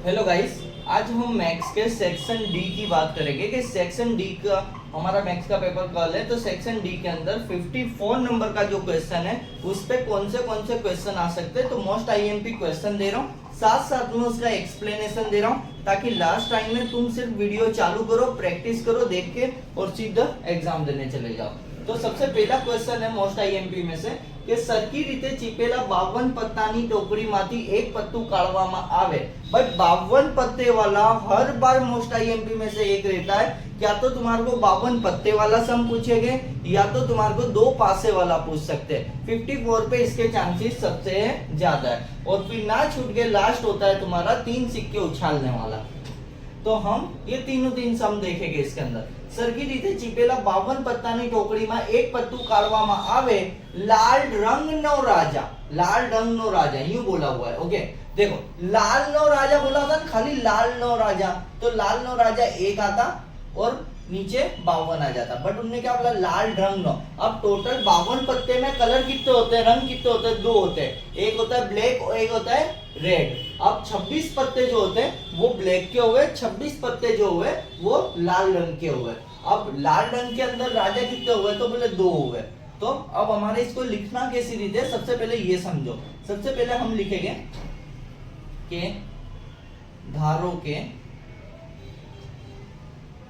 Hello guys, आज हम maths के सेक्शन डी की बात करेंगे कि सेक्शन डी का हमारा मैथ्स का पेपर कल है। तो सेक्शन डी के अंदर 54 नंबर का जो क्वेश्चन है उस पे कौन से क्वेश्चन आ सकते हैं। तो मोस्ट आईएमपी क्वेश्चन दे रहा हूँ, साथ साथ में उसका एक्सप्लेनेशन दे रहा हूँ ताकि लास्ट टाइम में तुम सिर्फ वीडियो चालू करो, प्रैक्टिस करो देख के और सीधा एग्जाम देने चले जाओ। तो सबसे पहला क्वेश्चन है मोस्ट आईएमपी में से કે સરખી રીતે ચીપેલા 52 પત્તાની ટોકરીમાંથી એક પત્તું કાઢવામાં આવે। बट 52 पत्ते वाला हर बार मोस्ट आईएमपी में से एक रहता है। क्या तो तुम्हारे को 52 पत्ते वाला सम पूछेंगे या तो तुम्हारे को दो पासे वाला पूछ सकते हैं। 54 पे इसके चांसेस सबसे ज्यादा है। और फिर ना छूट के लास्ट होता है तुम्हारा 3 सिक्के उछालने वाला। तो हम ये तीन सम देखेंगे इसके अंदर। सरखी रीते चीपेला 52 पत्तानी टोकरीમાં એક પત્તું કાઢવામાં આવે, લાલ રંગનો રાજા, લાલ રંગનો રાજા यूं बोला हुआ है। ओके देखो, लाल नो राजा बोला था खाली लाल नो राजा, तो लाल नो राजा एक आता और नीचे 52 आ जाता। बट उन्होंने क्या बोला, लाल रंग नो। अब टोटल 52 पत्ते में कलर कितने होते हैं, रंग कितने होते हैं, दो होते हैं। एक होता है ब्लैक और एक होता है रेड। अब 26 पत्ते जो होते हैं वो ब्लैक के हुए, 26 पत्ते जो हुए वो लाल रंग के हुए। अब लाल रंग के अंदर राजा कितने हुए, तो बोले दो हुए। तो अब हमारे इसको लिखना कैसी रीत है, सबसे पहले ये समझो। सबसे पहले हम लिखेंगे कि धारो के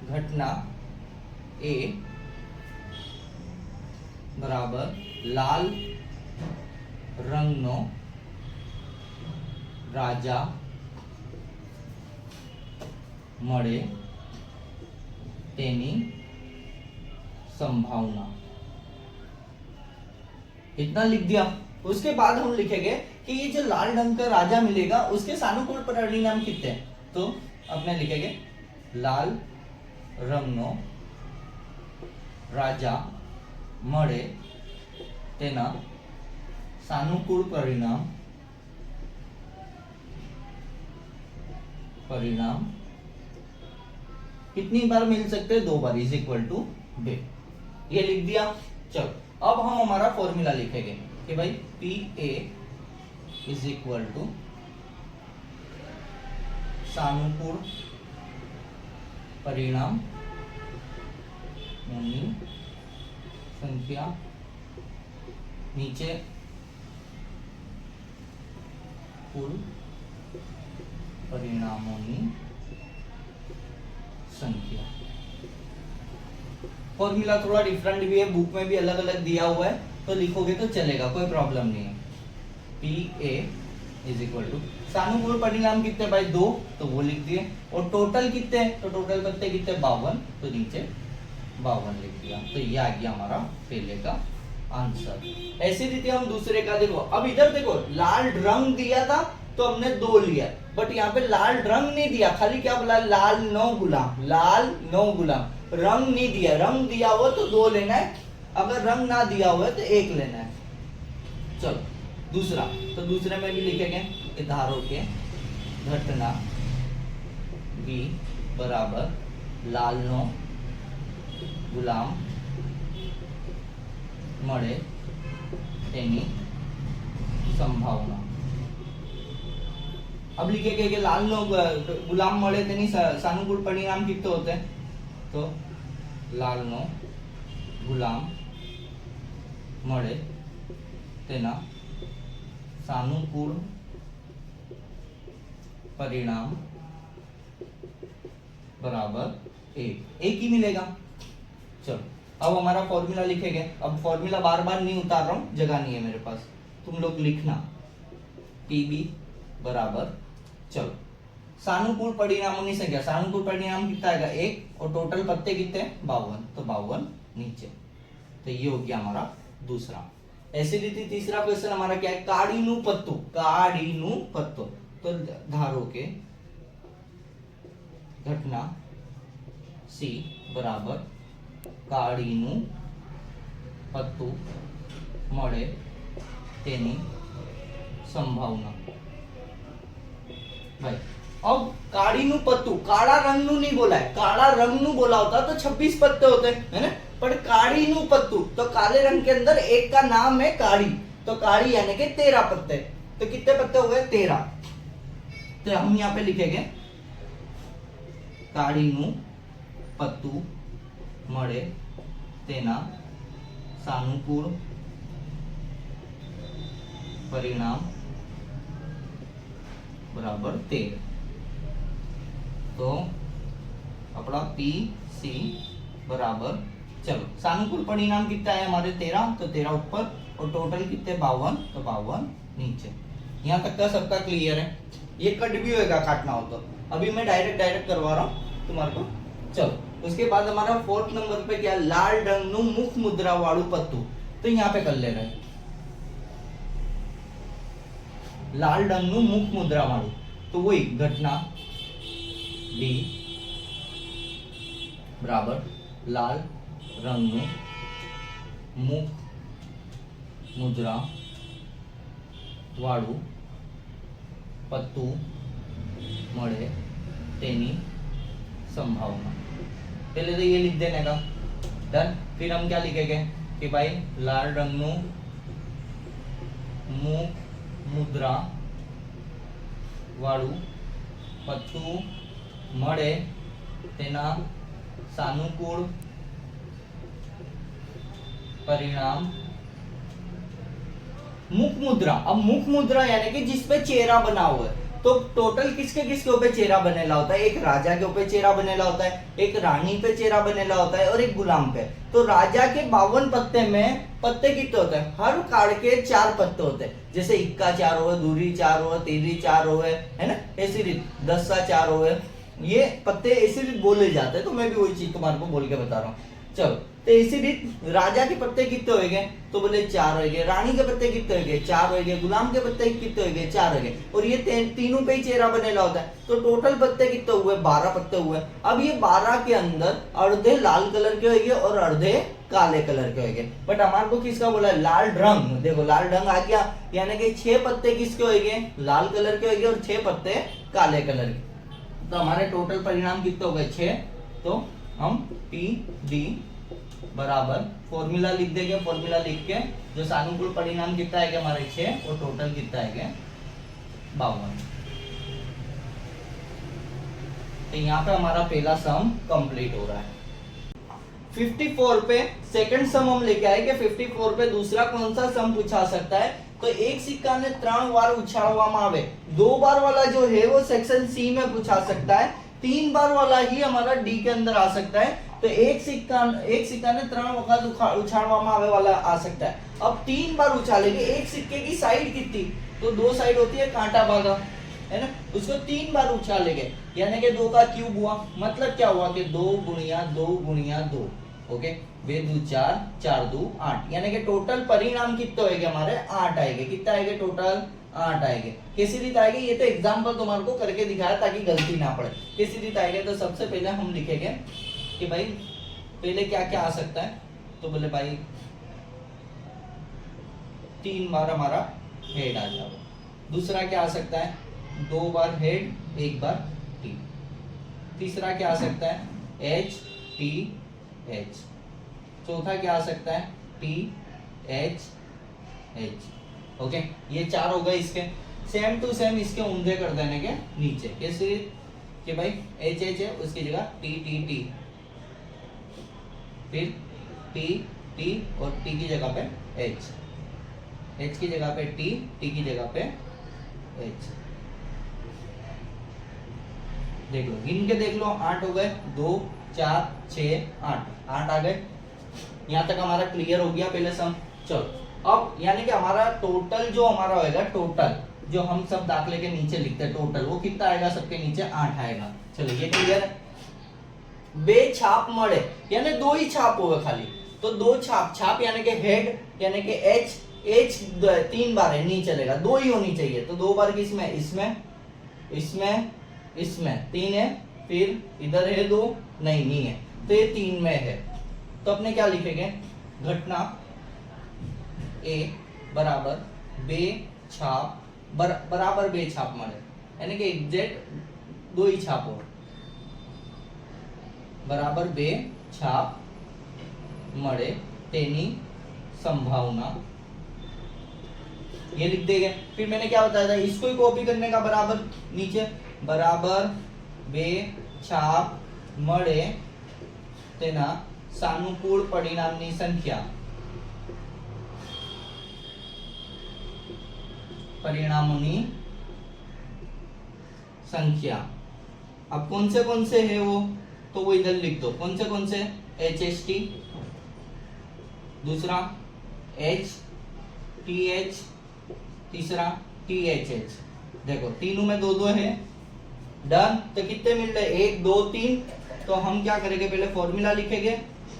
घटना ए बराबर लाल रंगनो राजा મળે તેની संभावना। इतना लिख दिया। उसके बाद हम लिखेंगे कि ये जो लाल रंग का राजा मिलेगा उसके सानुकूल परिणाम कितने हैं। तो अपने लिखेंगे लाल रंगनो राजा મળે તેના सानुकूल परिणाम कितनी बार मिल सकते हैं, दो बार, इज इक्वल टू बे। ये लिख दिया। चलो अब हम हमारा फॉर्मूला लिखेंगे कि भाई P A is equal to सानुकूल परिणाम संख्या नीचे कुल परिणामों संख्या। फॉर्मूला थोड़ा डिफरेंट भी है, बुक में भी अलग अलग दिया हुआ है, तो लिखोगे तो चलेगा, कोई प्रॉब्लम नहीं है। P A is equal to सानुकूल परिणाम कितने भाई, दो, तो वो लिख दिए। और टोटल कितने, तो टोटल पत्ते कितने 52, तो नीचे 52 लिख दिया। तो ये आ गया हमारा पहले का आंसर। ऐसी रीते हम दूसरे का देखो। अब इधर देखो, लाल रंग दिया था तो हमने दो लिया, बट यहाँ पे लाल रंग नहीं दिया, खाली क्या बोला, लाल नो गुलाम, लाल नो गुलाम। रंग नहीं दिया, रंग दिया हो तो दो लेना है, अगर रंग ना दिया हुआ है तो एक लेना है। चलो दूसरा, तो दूसरे में भी लिखेंगे कि धारो के घटना बी बराबर लाल नो गुलाम મળે તેની संभावना। अब लिखेंगे कि लाल नो गुलाम મળે તેની सानुकूल परिणाम कितने होते हैं, तो लाल नो गुलाम મળે તેના सानुकूल परिणाम बराबर एक ही मिलेगा। चलो अब हमारा फॉर्मूला लिखेंगे। अब फॉर्मूला बार बार नहीं उतार रहा हूं, जगह नहीं है मेरे पास, तुम लोग लिखना पीबी बराबर, चलो सानुकूल परिणामों की संख्या, सानुकूल परिणाम कितना आएगा, एक, और टोटल पत्ते कितने 52, तो 52 नीचे। तो ये हो गया हमारा दूसरा। ऐसी रीति तीसरा क्वेश्चन हमारा क्या है, काड़ीनु पत्तू, काड़ीनु पत्तो। तो धारो के घटना सी बराबर काड़ीनु पत्तू મળે તેની संभावना। भाई अब काड़ीनु पत्तू, काला रंग नु नहीं बोला है, काला रंग नु बोला होता तो 26 पत्ते होते है ना, पर काड़ीनु पत्तू, तो काले रंग के अंदर एक का नाम है काड़ी, तो काड़ी यानी कि 13 पत्ते। तो कितने पत्ते हो गए, 13। तो हम यहाँ पे लिखेंगे काढ़ीનું પત્તું મળે તેના સાનુકૂળ परिणाम बराबर 13। तो अपना पी सी बराबर, चलो सानुकूल परिणाम कितना है हमारे 13, तो 13 ऊपर और टोटल कितने 52, तो 52 नीचे। यहाँ तक का सबका क्लियर है। ये कट भी होगा काटना हो तो, अभी मैं डायरेक्ट करवा रहा हूँ तुम्हारे को। चलो उसके बाद हमारा 4th नंबर पे क्या, लाल रंगનું मुख मुद्रा वालू पत्तू। तो यहाँ पे कर ले रहे हैं लाल रंगનું मुख मुद्रा वालू, तो वही घटना डी बराबर लाल रंगનું मुख मुद्रा वालू पत्तू મળે તેની संभावना। पहले तो ये लिख देने का, डन। फिर हम क्या लिखेंगे कि भाई लाल रंगનું मुख मुद्रा वालू पत्तू મળે તેના સાનુકૂળ परिणाम मुख मुद्रा। अब मुख मुद्रा यानी कि जिसपे चेहरा बना हुआ है, तो टोटल किसके किसके ऊपर चेहरा बनेला होता है, एक राजा के ऊपर चेहरा बनेला होता है, एक रानी पे चेहरा बनेला होता है और एक गुलाम पे। तो राजा के 52 पत्ते में पत्ते कितने होते हैं, हर कार्ड के 4 पत्ते होते हैं। जैसे इक्का 4 हो, दूरी 4 हो, तीरी 4 हो, है ना, ऐसी रीत 10 सा 4 हो, ये पत्ते ऐसी रीत बोले जाते हैं। तो मैं भी वही चीज तुम्हारे को बोल के बता रहा हूँ। चलो तो इसी रीत राजा के पत्ते कितने होंगे, तो बोले 4 होंगे, रानी के पत्ते कितने होंगे 4 होंगे, गुलाम के पत्ते कितने होंगे 4 होंगे, और ये तीनों पे ही चेहरा बनेला होता है। तो टोटल पत्ते कितने हुए 12 पत्ते हुए। अब ये 12 के अंदर आधे लाल कलर के होंगे और आधे काले कलर के होंगे। बट हमारे को किसका बोला है, लाल रंग। देखो लाल रंग आ गया, यानी कि 6 पत्ते किसके होंगे, लाल कलर के होंगे और 6 पत्ते काले कलर के। तो हमारे टोटल परिणाम कितने हो गए 6। तो हम पी डी बराबर फॉर्मूला लिख देंगे, फॉर्मूला लिख के जो सानुकूल परिणाम कितना है हमारे 6 और टोटल कितना है 52। तो यहाँ पे हमारा पहला सम कंप्लीट हो रहा है। 54 पे सेकंड सम हम लेके आए कि 54 पे दूसरा कौन सा सम पूछा सकता है। तो एक सिक्का ने 3 बार उछालवामां आवे, 2 बार वाला जो है वो सेक्शन सी में पूछा सकता है, 3 बार वाला ही हमारा डी के अंदर आ सकता है। तो एक सिक्का ने 3 वक्त उछालवामां आवे वाला आ सकता है। अब 3 बार उछालेंगे, एक सिक्के की साइड कितनी, तो 2 साइड होती है कांटा भागा, है ना, उसको 3 बार उछालेंगे, यानी कि 2 का क्यूब हुआ। मतलब क्या हुआ कि 2 गुणिया 2 गुणिया 2, ओके, 2 2 4 4 2 8, यानी कि टोटल परिणाम कितने होंगे हमारे 8 आएंगे। कितना आएंगे टोटल 8 आएंगे। कैसी रीत आएगी, ये तो एग्जांपल तुम्हारे को करके दिखाया ताकि गलती ना पड़े। कैसी रीत आएगा, तो सबसे पहले हम लिखेंगे कि भाई पहले क्या क्या आ सकता है। तो बोले भाई 3 बार हमारा हेड आ जाएगा। दूसरा क्या आ सकता है, 2 बार हेड 1 बार टी। तीसरा क्या आ सकता है, एच टी एच। चौथा क्या आ सकता है, टी एच एच। ओके, ये 4 हो गए इसके। सेम टू सेम इसके ऊंधे कर देने के नीचे। कैसे कि भाई एच एच है, उसकी जगह टी टी टी, फिर टी टी और टी की जगह पे एच, एच की जगह पे टी, टी की जगह पे एच। देख लो, गिन के देख लो, 8 हो गए, 2 4 6 8 आ गए। यहाँ तक हमारा क्लियर हो गया पहले सम। चलो अब यानी कि हमारा टोटल जो हमारा होएगा, टोटल जो हम सब दाखले के नीचे लिखते हैं टोटल, वो कितना आएगा, सबके नीचे 8 आएगा। चलो ये क्लियर है। बे छाप मड़े यानी 2 ही छाप होगा खाली, तो 2 छाप, छाप यानी कि हेड यानी कि एच, एच 3 बार है, नहीं चलेगा, 2 ही होनी चाहिए। तो 2 बार किसमें, इसमें इसमें इसमें 3 है, फिर इधर है 2, नहीं है, तो ये 3 में है। तो अपने क्या लिखेंगे, घटना ए बराबर बे छाप बराबर बे छाप मड़े, यानी कि एग्जैक्ट 2 ही छाप हो, बराबर बे छाप મળે તેની સંભાવના ये लिख देंगे। फिर मैंने क्या बताया था, इसको ही कॉपी करने का, बराबर नीचे बराबर बे छाप મળે તેના સાનુકૂળ પરિણામની સંખ્યા, परिणामों संख्या। अब कौन से है वो, तो वो इधर लिख दो। कौन से HST, दूसरा HTH, तीसरा THH। देखो तीनों में दो दो है, डन। तो कितने मिल रहे, 1 2 3। तो हम क्या करेंगे, पहले फॉर्मूला लिखेंगे।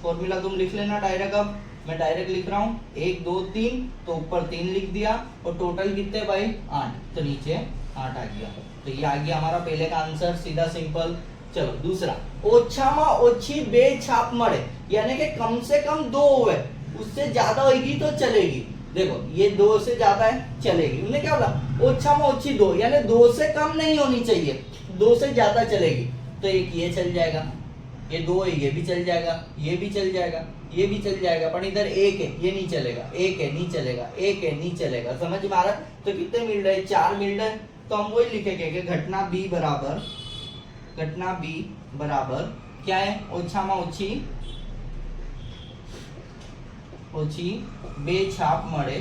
फॉर्मूला तुम लिख लेना डायरेक्ट, अब मैं डायरेक्ट लिख रहा हूँ 1 2 3, तो ऊपर 3 लिख दिया, और टोटल कितने भाई 8, तो नीचे 8 आ गया। तो ये आ गया हमारा पहले का आंसर, सीधा सिंपल। चलो दूसरा, ओछामा ओछी बे छाप મળે, यानी कि कम से कम 2 हुए, उससे ज्यादा होगी तो चलेगी। देखो ये 2 से ज्यादा है, चलेगी। उन्होंने क्या बोला, ओछामा ओछी 2, यानी 2 से कम नहीं होनी चाहिए, 2 से ज्यादा चलेगी। तो एक ये चल जाएगा, ये 2 है, ये भी चल जाएगा, ये भी चल जाएगा, ये भी चल जाएगा, पर इधर 1 है, ये नहीं चलेगा, 1 है नहीं चलेगा, 1 है नहीं चलेगा। समझ में आ रहा है? तो कितने मिल रहे, 4 मिल रहे। तो हम वही लिखेंगे कि घटना B बराबर क्या है, ओछामा ओछी बे छाप મળે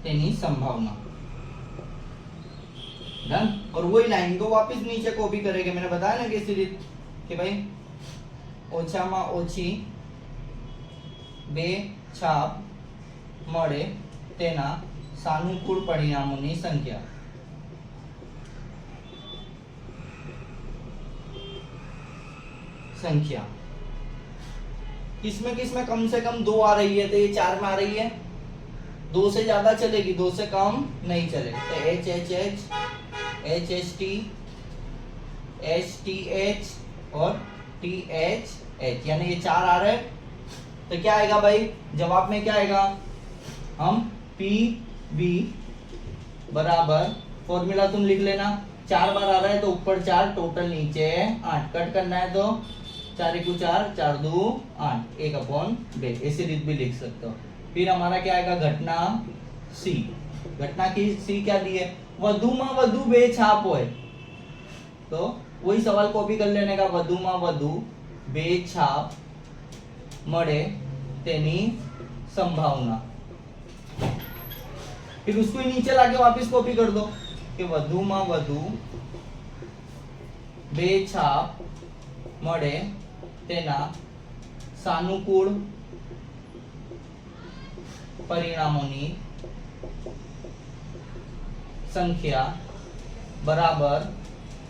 તેની संभावना। डन। और वही लाइन को वापस नीचे कॉपी करेंगे। मैंने बताया ना कि सीरीज कि भाई ओछामा ओछी बे छाप મળે તેના સાનુકૂળ પરિણામોની સંખ્યા। किसमें कम से कम 2 आ रही है, तो ये 4 में आ रही है। 2 से ज्यादा चलेगी, 2 से कम नहीं चलेगी। तो HHH, HST, HTH और THH, यानी ये 4 आ रहे हैं। तो क्या आएगा भाई, जवाब में क्या आएगा, हम PB बराबर, फॉर्मूला तुम लिख लेना, 4 बार आ रहा है तो ऊपर 4, टोटल नीचे 8, कट करना है तो 4 1 4, 4 2 8, 1/2, ऐसी रीत भी लिख सकते हो। फिर हमारा क्या आएगा, घटना C। घटना की C क्या दी है, વધુમાં વધુ 2 छाप होए, तो वही सवाल कॉपी कर लेने का, વધુમાં વધુ 2 छाप મળે તેની संभावना। फिर उसको ही नीचे लाके वापस कॉपी कर दो कि વધુમાં વધુ 2 छाप મળે તેના સાનુકૂળ પરિણામોની संख्या बराबर,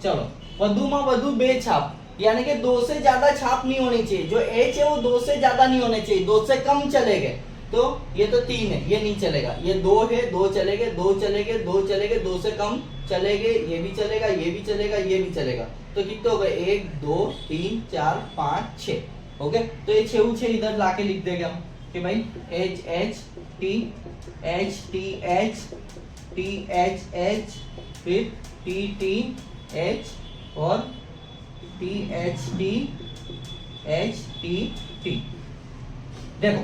चलो વધુમાં વધુ 2 छाप, यानी कि 2 से ज्यादा छाप नहीं होनी चाहिए। जो H है वो 2 से ज्यादा नहीं होने चाहिए, 2 से कम चलेंगे। तो ये तो 3 है, ये नहीं चलेगा। ये 2 है, 2 चलेंगे, 2 चलेंगे, 2 चलेंगे, 2 से कम चलेंगे, ये भी चलेगा, ये भी चलेगा, ये भी चलेगा। तो कितने हो गए, 1 2 3 4 5 6 हो गए। तो ये 6 इधर लाके लिख देंगे हम कि भाई HHT, HTH, THH, फिर TTH और THT, HTT। देखो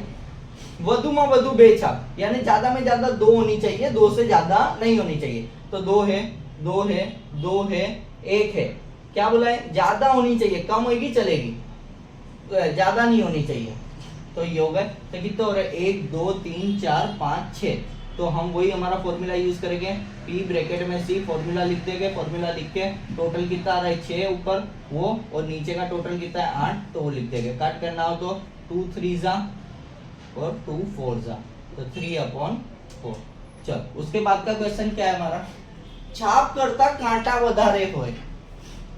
વધુમાં વધુ 2 छाप, यानी ज्यादा में ज्यादा 2 होनी चाहिए, 2 से ज्यादा नहीं होनी चाहिए। तो 2 है, 2 है, 2 है, 1 है। क्या बोला है, ज्यादा होनी चाहिए, कम होगी चलेगी, ज्यादा नहीं होनी चाहिए। तो ये हो गए। तो कितने हो रहे, 1 2 3 4 5 6। तो हम वही हमारा फॉर्मूला यूज करेंगे, P ब्रैकेट में C, फॉर्मूला लिख देंगे। फॉर्मूला लिख के टोटल कितना आ रहा है 6 ऊपर वो, और नीचे का टोटल कितना है 8, तो वो लिख देंगे। काट करना हो तो 2 3 जा और 2 4 जा, तो 3/4। चल उसके बाद का क्वेश्चन क्या है हमारा, छाप करता कांटा વધારે હોય,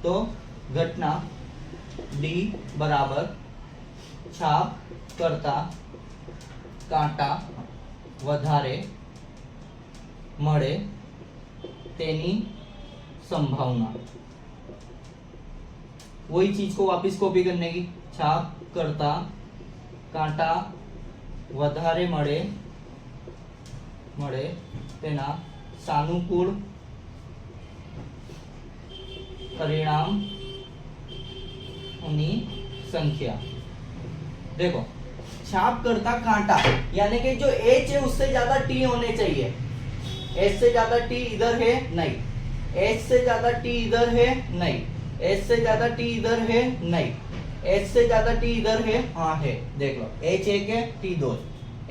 तो घटना D बराबर छाप करता कांटा વધારે મળે તેની संभावना। वही चीज को वापस कॉपी करने की, छाप करता कांटा વધારે મળે તેના સાનુકૂળ परिणामों संख्या। देखो छाप करता कांटा, यानी कि जो एच है उससे ज्यादा टी होने चाहिए। एच से ज्यादा टी इधर है नहीं, एच से ज्यादा टी इधर है नहीं, एच से ज्यादा टी इधर है नहीं, एच से ज्यादा टी इधर है, हाँ है, देख लो एच एक है टी दो है,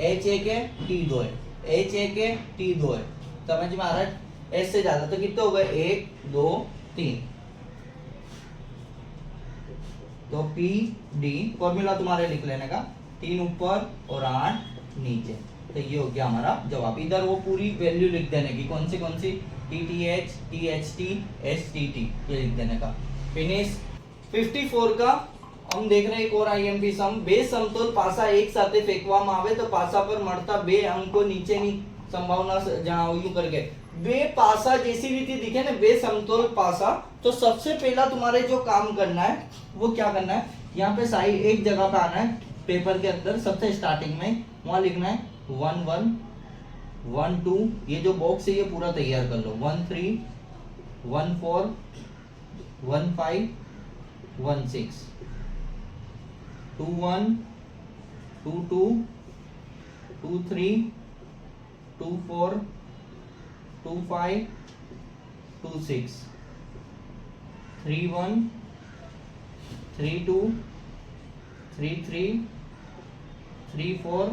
एच एक है टी दो है, एच एक है टी दो है, समझ में आ रहा है? एच से ज्यादा तो कितने हो गए, एक दो तीन, तो पी डी फॉर्मूला तुम्हारे लिख लेने का, 3 ऊपर और 8 नीचे, तो ये हो गया हमारा जवाब। इधर वो पूरी वैल्यू लिख देने की, कौन सी T T H, T H T, S T T, ये लिख देने का। फिनिश। 54 का हम देख रहे हैं एक और आईएमपी सम। बे समतोल पासा एक साथे फेंकवामां आवे तो पासा पर મળતા બે અંકો નીચેની संभावना जણાव्યું करके। बे पासा जैसी रीति दिखे ना, बे समतोल पासा, तो सबसे पहला तुम्हारे जो काम करना है वो क्या करना है, यहाँ पे साइड एक जगह पे आना है पेपर के अंदर, सबसे स्टार्टिंग में वहां लिखना है 1 1 1 2, ये जो बॉक्स है ये पूरा तैयार कर लो, 1 3 1 4 1 5 1 6 2 1 2 2 2 3 2 4 2 5 2 6 3 1 3 2 3 3 3 4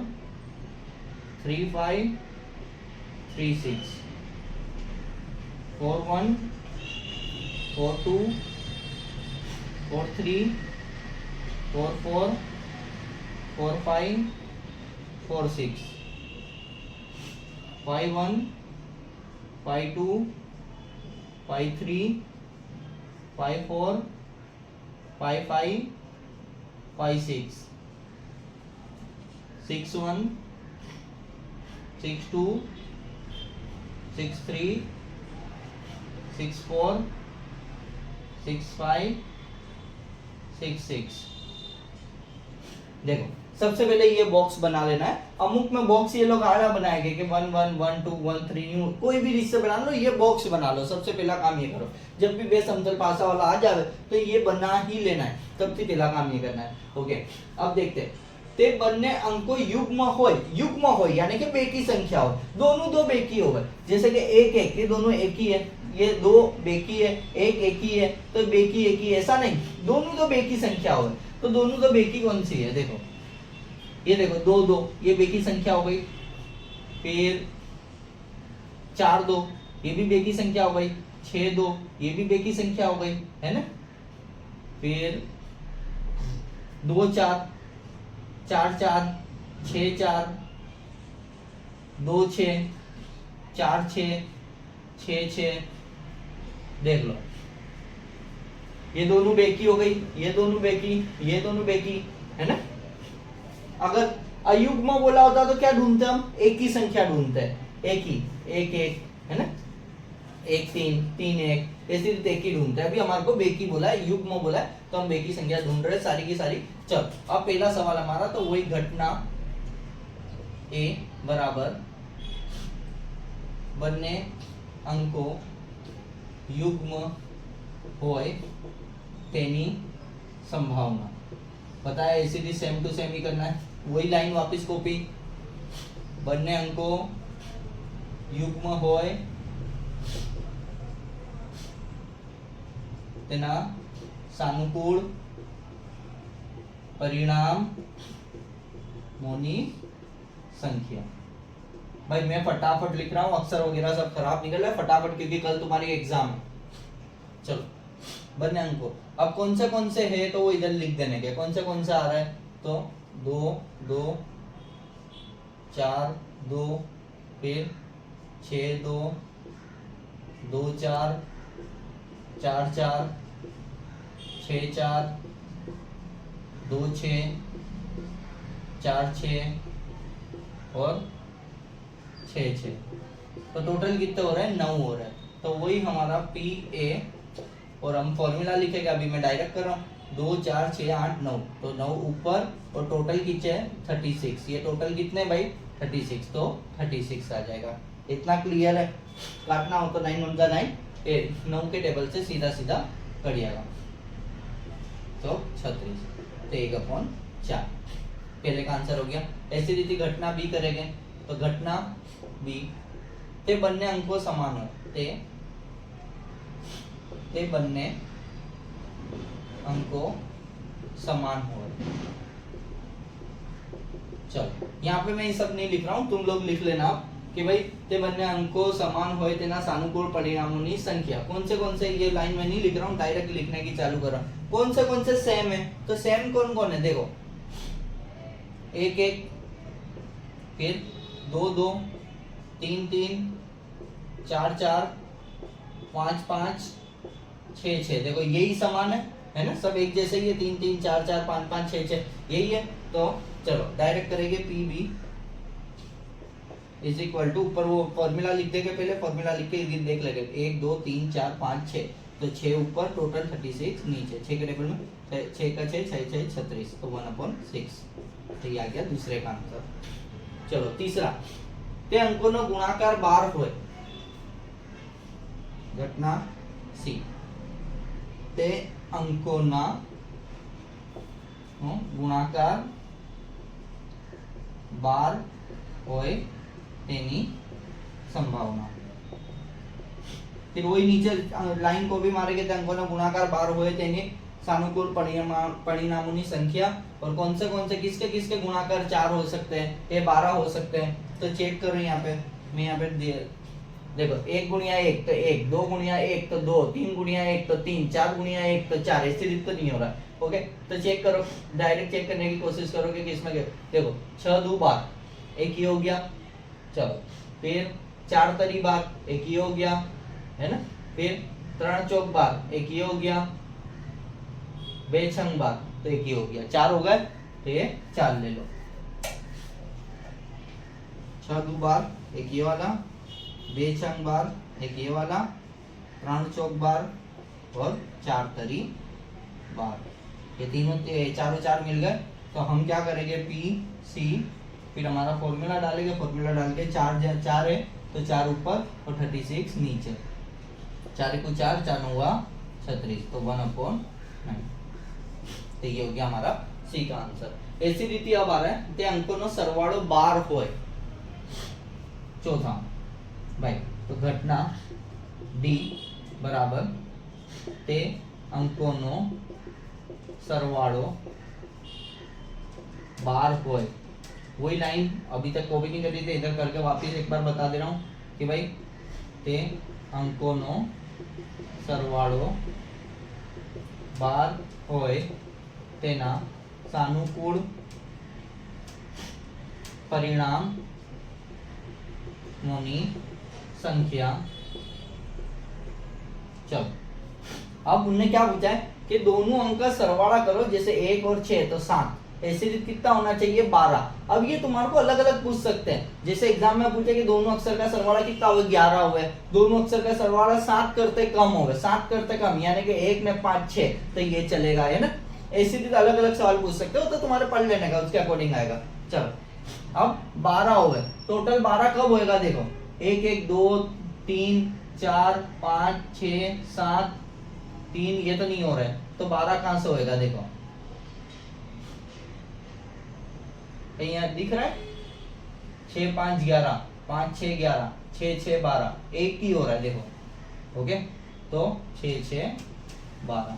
3 5 3 6 4 1 4 2 4 3 4 4 4 5 4 6 5 1 5 2 5 3 5 4 5 5 5 6 6 1 6 2 6 3 6 4 6 5 6 6। देखो सबसे पहले ये बॉक्स बना लेना है। अमुक में बॉक्स ये लोग आधा बनाएंगे कि 1 1 1 2 1 3, कोई भी रिश्ते बना लो, ये बॉक्स बना लो। सबसे पहला काम ये करो, जब भी बे समतल पासा वाला आ जाए तो ये बना ही लेना है, सबसे पहला काम ये करना है। ओके, अब देखते हैं। ते बन्ने अंको युग्म होय यानी कि बेकी संख्या हो, दोनों दो बेकी हो गए, जैसे कि 1 1, ये दोनों एक ही है, ये 2 बेकी है, 1 एक ही है, तो बेकी एक ही, ऐसा नहीं, दोनों दो बेकी संख्या हो गए। तो दोनों दो बेकी कौन सी है, देखो ये देखो 2 2, ये बेकी संख्या हो गई। फिर 4 2, ये भी बेकी संख्या हो गई। 6 2, ये भी बेकी संख्या हो गई, है ना। फिर 2 4 4 4 6 4 2 6 4 6 6 6, देख लो ये दोनों बेकी हो गई, ये दोनों बेकी, ये दोनों बेकी, है ना। अगर अयुग्म बोला होता तो क्या ढूंढते हम, एक ही संख्या ढूंढते हैं, एक ही, 1 1, है ना, 1 3 3 1, ऐसी रीते एक ही ढूंढते हैं। अभी हमारे को बेकी बोला है, युग्म बोला है, तो हम बेकी संख्या ढूंढ रहे हैं सारी की सारी। चल अब पहला सवाल हमारा तो वही घटना ए बराबर बन्ने अंको युग्म होय तेनी संभावना बताया। इसीलिए सेम टू सेम ही करना है, वही लाइन वापस कॉपी। बन्ने अंको युग्म होय तेना सानुकूल परिणाम मोनी संख्या। भाई मैं फटाफट लिख रहा हूँ, अक्षर वगैरह सब खराब निकल रहा है, फटाफट, क्योंकि कल तुम्हारी एग्जाम है। चलो बन्ने अंको, अब कौन से है तो वो इधर लिख देने के, कौन से आ रहा है, तो 2 2 4 2, फिर 6 2 2 4 4 4 6 4 2 6 4 6 और 6 6, तो टोटल कितने हो रहे हैं, 9 हो रहे हैं। तो वही हमारा पी ए, और हम फॉर्मूला लिखेगा, अभी मैं डायरेक्ट कर रहा हूँ, 2 4 6 8 9, तो 9 ऊपर और टोटल कितने है 36। ये टोटल कितने भाई 36, तो 36 आ जाएगा। इतना क्लियर है। काटना हो तो 9 1 9, 9 के टेबल से सीधा सीधा करिएगा, तो 36, तो 1/4। पहले का आंसर हो गया। ऐसी रीति घटना बी करेंगे तो घटना बी ते बन्ने अंको समान हो ते बन्ने अंको समान हो। चलो यहाँ पे मैं ये सब नहीं लिख रहा हूँ, तुम लोग लिख लेना कि भाई ते बन्ने अंको समान होए तेना सानुकूल परिणामों संख्या। कौन से ये लाइन में नहीं लिख रहा हूँ, डायरेक्ट लिखने की चालू कर रहा हूँ। कौन से सेम है, तो सेम कौन कौन है देखो, 1 1, फिर 2 2, 3 3, 4 4, 5 5, 6 6। देखो यही समान है ना, सब एक जैसे ही है, 3 3, 4 4, 5 5, 6 6 यही है। तो चलो डायरेक्ट करेंगे P B is equal to, ऊपर वो फॉर्मूला लिख देंगे, पहले फॉर्मूला लिख के देख लेंगे, 1 2 3 4 5 6, तो 6 ऊपर, टोटल 36 नीचे, 6 के टेबल में 6 का 6 6 6 36, तो 1/6। तो ये आ गया दूसरे का आंसर। चलो तीसरा, ते अंकों नो गुणाकार 12 होय। घटना सी, ते अंकों ना गुणाकार 12 होय तेनी संभावना। फिर वही नीचे लाइन को भी मारेंगे, ते अंकों ना गुणाकार 12 होय तेनी सानुकूल परिणामों की संख्या। और कौन से किसके किसके गुणाकार 4 हो सकते हैं, ये 12 हो सकते हैं। तो चेक करो यहाँ पे, मैं यहाँ पे देखो 1 गुणिया 1 तो 1, 2 गुणिया 1 तो 2, 3 गुणिया 1 तो 3, 4 गुणिया 1 तो 4, ऐसी रीत तो नहीं हो रहा है। ओके, तो चेक करो, डायरेक्ट चेक करने की कोशिश करो कि किसमें देखो 6 2 12 एक ही हो गया। चलो फिर 4 तरी 12 एक ही हो गया, है ना। फिर 3 चौक 12 एक ही हो गया, 2 छंग 12 तो एक ही हो गया, 4 हो गए। तो ये 4 ले लो, 6 2 12 एक ये वाला, 2 छंग 12 एक ये वाला, 3 चौक 12 और 4 तरी 12, ये तीनों चारों 4 मिल गए। तो हम क्या करेंगे, पी सी, फिर हमारा फॉर्मूला डालेंगे, फॉर्मूला डाल के 4 है तो 4 ऊपर और 36 नीचे, 4 को 4 4 9 36, तो 1/9। तो ये हो गया हमारा सी का आंसर। ऐसी रीति अब आ रहा है, ते अंकों नो सरवाळो 12 होय। चौथा भाई, तो घटना डी बराबर ते अंकों नो सरवाळो 12 होय। वही लाइन अभी तक कॉपी नहीं करी थी, इधर करके वापस एक बार बता दे रहा हूँ कि भाई ते अंकों नो सरवाळो 12 होय तेना सानुकूल परिणाम मोनी संख्या। चलो अब उनने क्या पूछा है कि दोनों अंक का सरवाड़ा करो, जैसे 1 और 6 तो 7, ऐसे कितना होना चाहिए 12। अब ये तुम्हारे को अलग अलग पूछ सकते हैं, जैसे एग्जाम में पूछे कि दोनों अक्षर का सरवाड़ा कितना हुआ, 11 हुआ, दोनों अक्षर का सरवाड़ा 7 करते कम हो गए, 7 करते कम, यानी कि 1 में 5 6, तो ये चलेगा, है ना। ऐसी रीति अलग अलग सवाल पूछ सकते हो, तो तुम्हारे पढ़ लेने का उसके अकॉर्डिंग आएगा। चलो अब 12 हो गए, टोटल 12 कब होएगा देखो, 1 1 2 3 4 5 6 7 3, ये तो नहीं हो रहा है, तो 12 कहां से होएगा देखो, कहीं यहाँ दिख रहा है, 6 5 11, 5 6 11, 6 6 12, एक ही हो रहा है देखो। ओके, तो 6 6 12,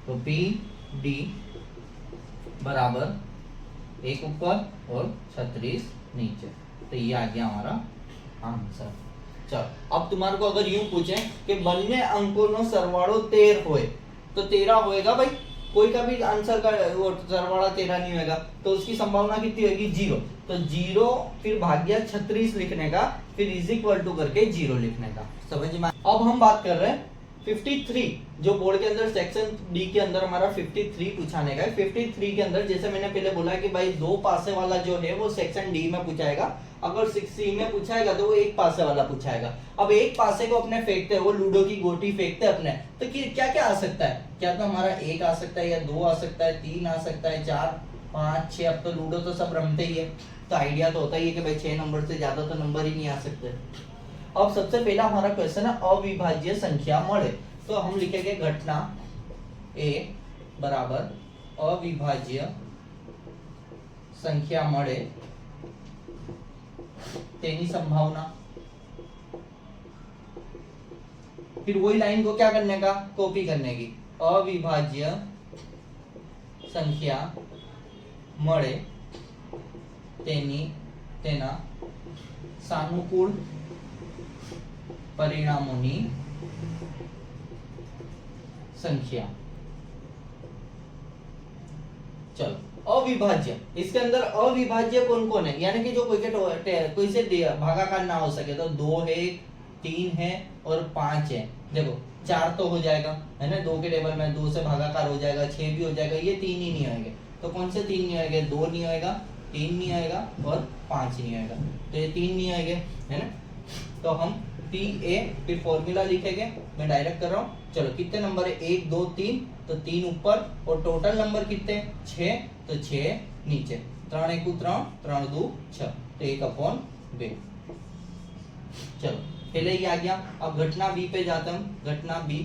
तो पी डी बराबर 1 ऊपर और 36 नीचे, तो ये आ गया हमारा आंसर। चलो अब तुम्हारे को अगर यूं पूछे कि बन्ने अंकों नो सरवाड़ो 13 होए, तो 13 होएगा भाई, कोई का भी आंसर का वो सरवाड़ा 13 नहीं होएगा, तो उसकी संभावना कितनी होगी 0, तो 0 फिर भाग्य 36 लिखने का, फिर इज इक्वल टू करके 0 लिखने का, समझ में। अब हम बात कर रहे हैं 53, जो बोर्ड के अंदर सेक्शन डी के अंदर हमारा 53 पूछाने का है। 53 के अंदर जैसे मैंने पहले बोला कि भाई 2 पासे वाला जो है वो सेक्शन डी में पूछाएगा, अगर 6C में पूछाएगा तो वो 1 पासे वाला पूछाएगा। अब 1 पासे को अपने फेंकते हैं, वो लूडो की गोटी फेंकते हैं अपने, तो क्या क्या आ सकता है, क्या तो हमारा 1 आ सकता है, या 2 आ सकता है, 3 आ सकता है, 4 5 6, अब तो लूडो तो सब रमते ही है, तो आइडिया तो होता ही है कि भाई 6 नंबर से ज्यादा तो नंबर ही नहीं आ सकते। अब सबसे पहला हमारा क्वेश्चन है अविभाज्य संख्या मळे, तो हम लिखेंगे घटना ए बराबर अविभाज्य संख्या मळे तेनी संभावना। फिर वही लाइन को क्या करने का, कॉपी करने की। अविभाज्य संख्या मळे तेनी तेना सानुकूल परिणामोनी संख्या। चलो अविभाज्य, इसके अंदर अविभाज्य कौन कौन है, यानी कि जो कोई से भागाकार ना हो सके, तो 2 है, 3 है और 5 है। देखो 4 तो हो जाएगा है ना, 2 के टेबल में 2 से भागाकार हो जाएगा, 6 भी हो जाएगा, ये 3 ही नहीं होंगे। तो कौन से 3 नहीं होंगे, 2 नहीं होएगा, 3 नहीं होएगा और 5 नहीं होएगा। तो ये 3 नहीं होंगे है ना, तो हम PA फिर फॉर्मूला लिखेंगे, मैं डायरेक्ट कर रहा हूँ। चलो कितने नंबर है, 1 2 3, तो 3 ऊपर और टोटल नंबर कितने 6, तो 6 नीचे, 3 1 3 3 2 6, तो 1/2। चलो पहले ही आ गया। अब घटना बी पे जाते हम। घटना बी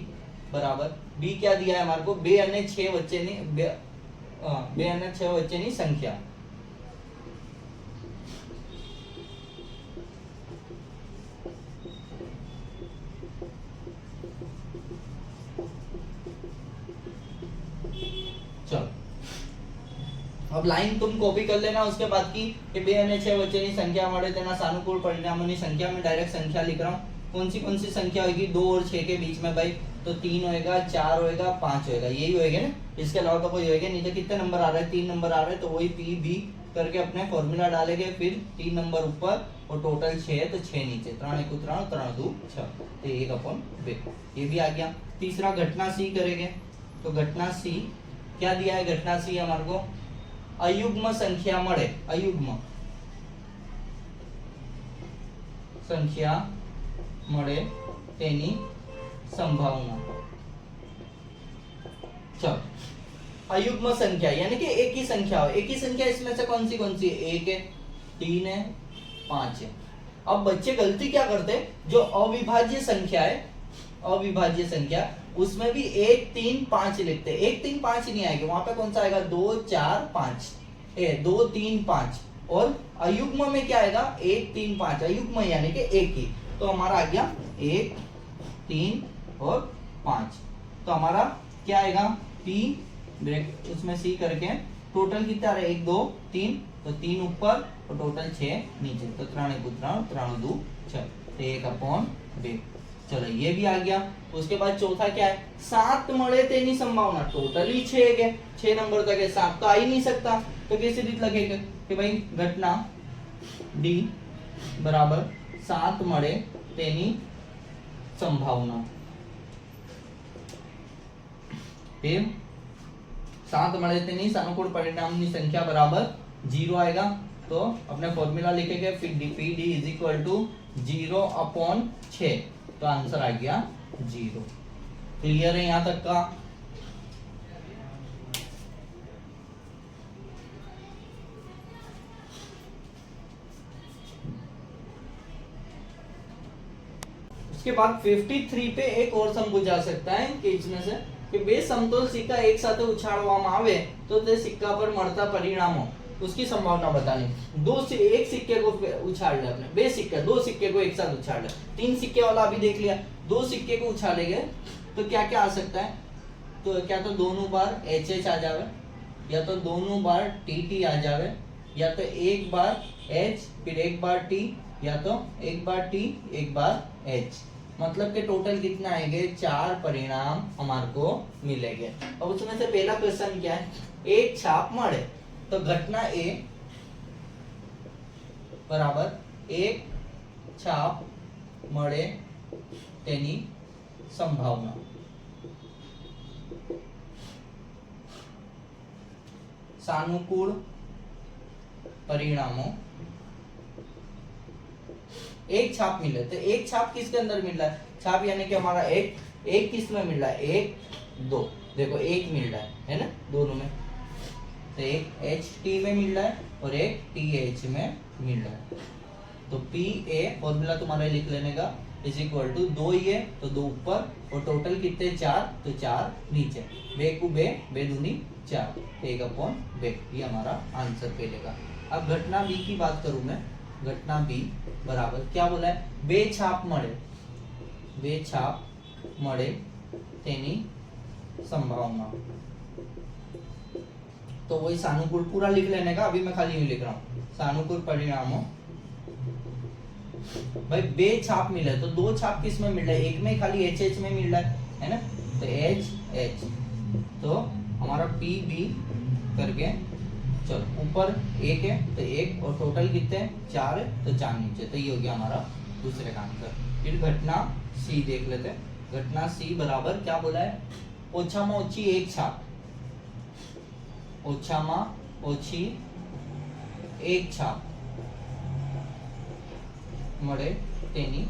बराबर, बी क्या दिया है हमारे को, 2 અને 6 વચ્ચેની 2 અને 6 વચ્ચેની संख्या। चलो अब लाइन तुम कॉपी कर लेना उसके बाद की, कि 2 અને 6 વચ્ચેની संख्या મળે તેના सानुकूल परिणामों संख्या में डायरेक्ट संख्या लिख रहा हूँ। कौन सी संख्या होगी 2 और 6 के बीच में भाई, तो 3 होएगा, 4 होएगा, 5 होएगा, यही होएगा ना, इसके अलावा तो कोई होएगा नहीं। तो कितने नंबर आ रहा है, 3 नंबर आ रहा है, तो वही पी बी करके अपने फॉर्मूला डालेंगे, फिर 3 नंबर ऊपर और टोटल 6 है, तो 6 नीचे, 3 1 3 3 2 6, तो 1/2। ये भी आ गया। तीसरा घटना सी करेंगे। तो घटना सी क्या दिया है, घटना सी हमारे को अयुग्म संख्या मळे, अयुग्म संख्या मळे तेनी संभावना। चलो अयुग्म संख्या यानी कि एक ही संख्या हो, एक ही संख्या इसमें से कौन सी है, 1 है, 3 है, 5 है। अब बच्चे गलती क्या करते, जो अविभाज्य संख्या है, अविभाज्य संख्या उसमें भी 1 3 5 लिखते हैं। 1 3 5 नहीं आएगा, वहां पे कौन सा आएगा, 2 4 5, 2 3 5। और अयुग्म में क्या आएगा, 1 3 5, अयुग्म यानी कि एक ही। तो हमारा आ गया 1 3 और 5। तो हमारा क्या आएगा, P ब्रेक उसमें C करके टोटल कितना आ रहा है, 1 2 3, तो 3 ऊपर और टोटल 6 नीचे, तो 3 1 3 3 2 6, तो 1/2। चलो ये भी आ गया। उसके बाद चौथा क्या है, 7 मळे तेनी संभावना। टोटल ही 6 है, 6 नंबर तक है, 7 तो आ ही नहीं सकता। तो कैसे रीत लगेगा कि भाई घटना डी बराबर 7 मळे तेनी संभावना। फिर 7 मळे तेनी सानुकूल परिणामनी संख्या बराबर 0 आएगा। तो अपने फॉर्मूला लिखेंगे, फिर डी इज इक्वल टू 0/6, तो आंसर आ गया 0। क्लियर है यहां तक का। उसके बाद 53 पे एक और सम पूछा सकता है कि इसमें से कि बे समतोल सिक्का एक साथ उछाड़वामां आवे तो ते सिक्का पर મળતા परिणामों उसकी संभावना बतानी। एक सिक्के को उछाल ले अपने, 2 सिक्के को एक साथ उछाल ले, 3 सिक्के वाला अभी देख लिया, 2 सिक्के को उछालेंगे तो क्या क्या आ सकता है, तो क्या तो दोनों बार HH आ जावे, या तो दोनों बार TT आ जावे, या तो एक बार H फिर एक बार T, या तो एक बार T एक बार H। मतलब के टोटल कितना आएंगे, 4 परिणाम हमारे को मिलेंगे। अब उसमें से पहला क्वेश्चन क्या है, एक छाप मळे, तो घटना ए बराबर एक छाप मळे तेनी संभावना। सानुकूल परिणामों एक छाप मिले, तो एक छाप किसके अंदर मिल रहा है, छाप यानी कि हमारा एक किस में मिल रहा है, 1 2, देखो एक मिल रहा है ना दोनों में, तो एक HT में मिल रहा है और एक TH में मिल रहा है। तो PA फॉर्मूला तुम्हारा लिख लेने का इज इक्वल टू 2 ये तो 2 ऊपर और टोटल कितने 4, तो 4 नीचे, बे को बे दूनी 4, 1/2 ये हमारा आंसर पहले का। अब घटना बी की बात करूं मैं, घटना बी बराबर क्या बोला है, बे छाप મળે તેની संभावना। तो वही सानुकूल पूरा लिख लेने का, अभी मैं खाली यूं लिख रहा हूं, सानुकूल परिणामों। भाई बे छाप मिले तो दो छाप किस में मिल रहा है, एक में खाली एच एच में मिल रहा है ना, तो एच एच, तो हमारा पी बी करके चलो ऊपर एक है तो एक, और टोटल कितने हैं 4 है तो 4 नीचे, तो ये हो गया हमारा दूसरे का आंसर। फिर घटना सी देख लेते हैं। घटना सी बराबर क्या बोला है, ओछाમાં ઓછી एक छाप, ओछाમાં ઓછી एक छाप મળે તેની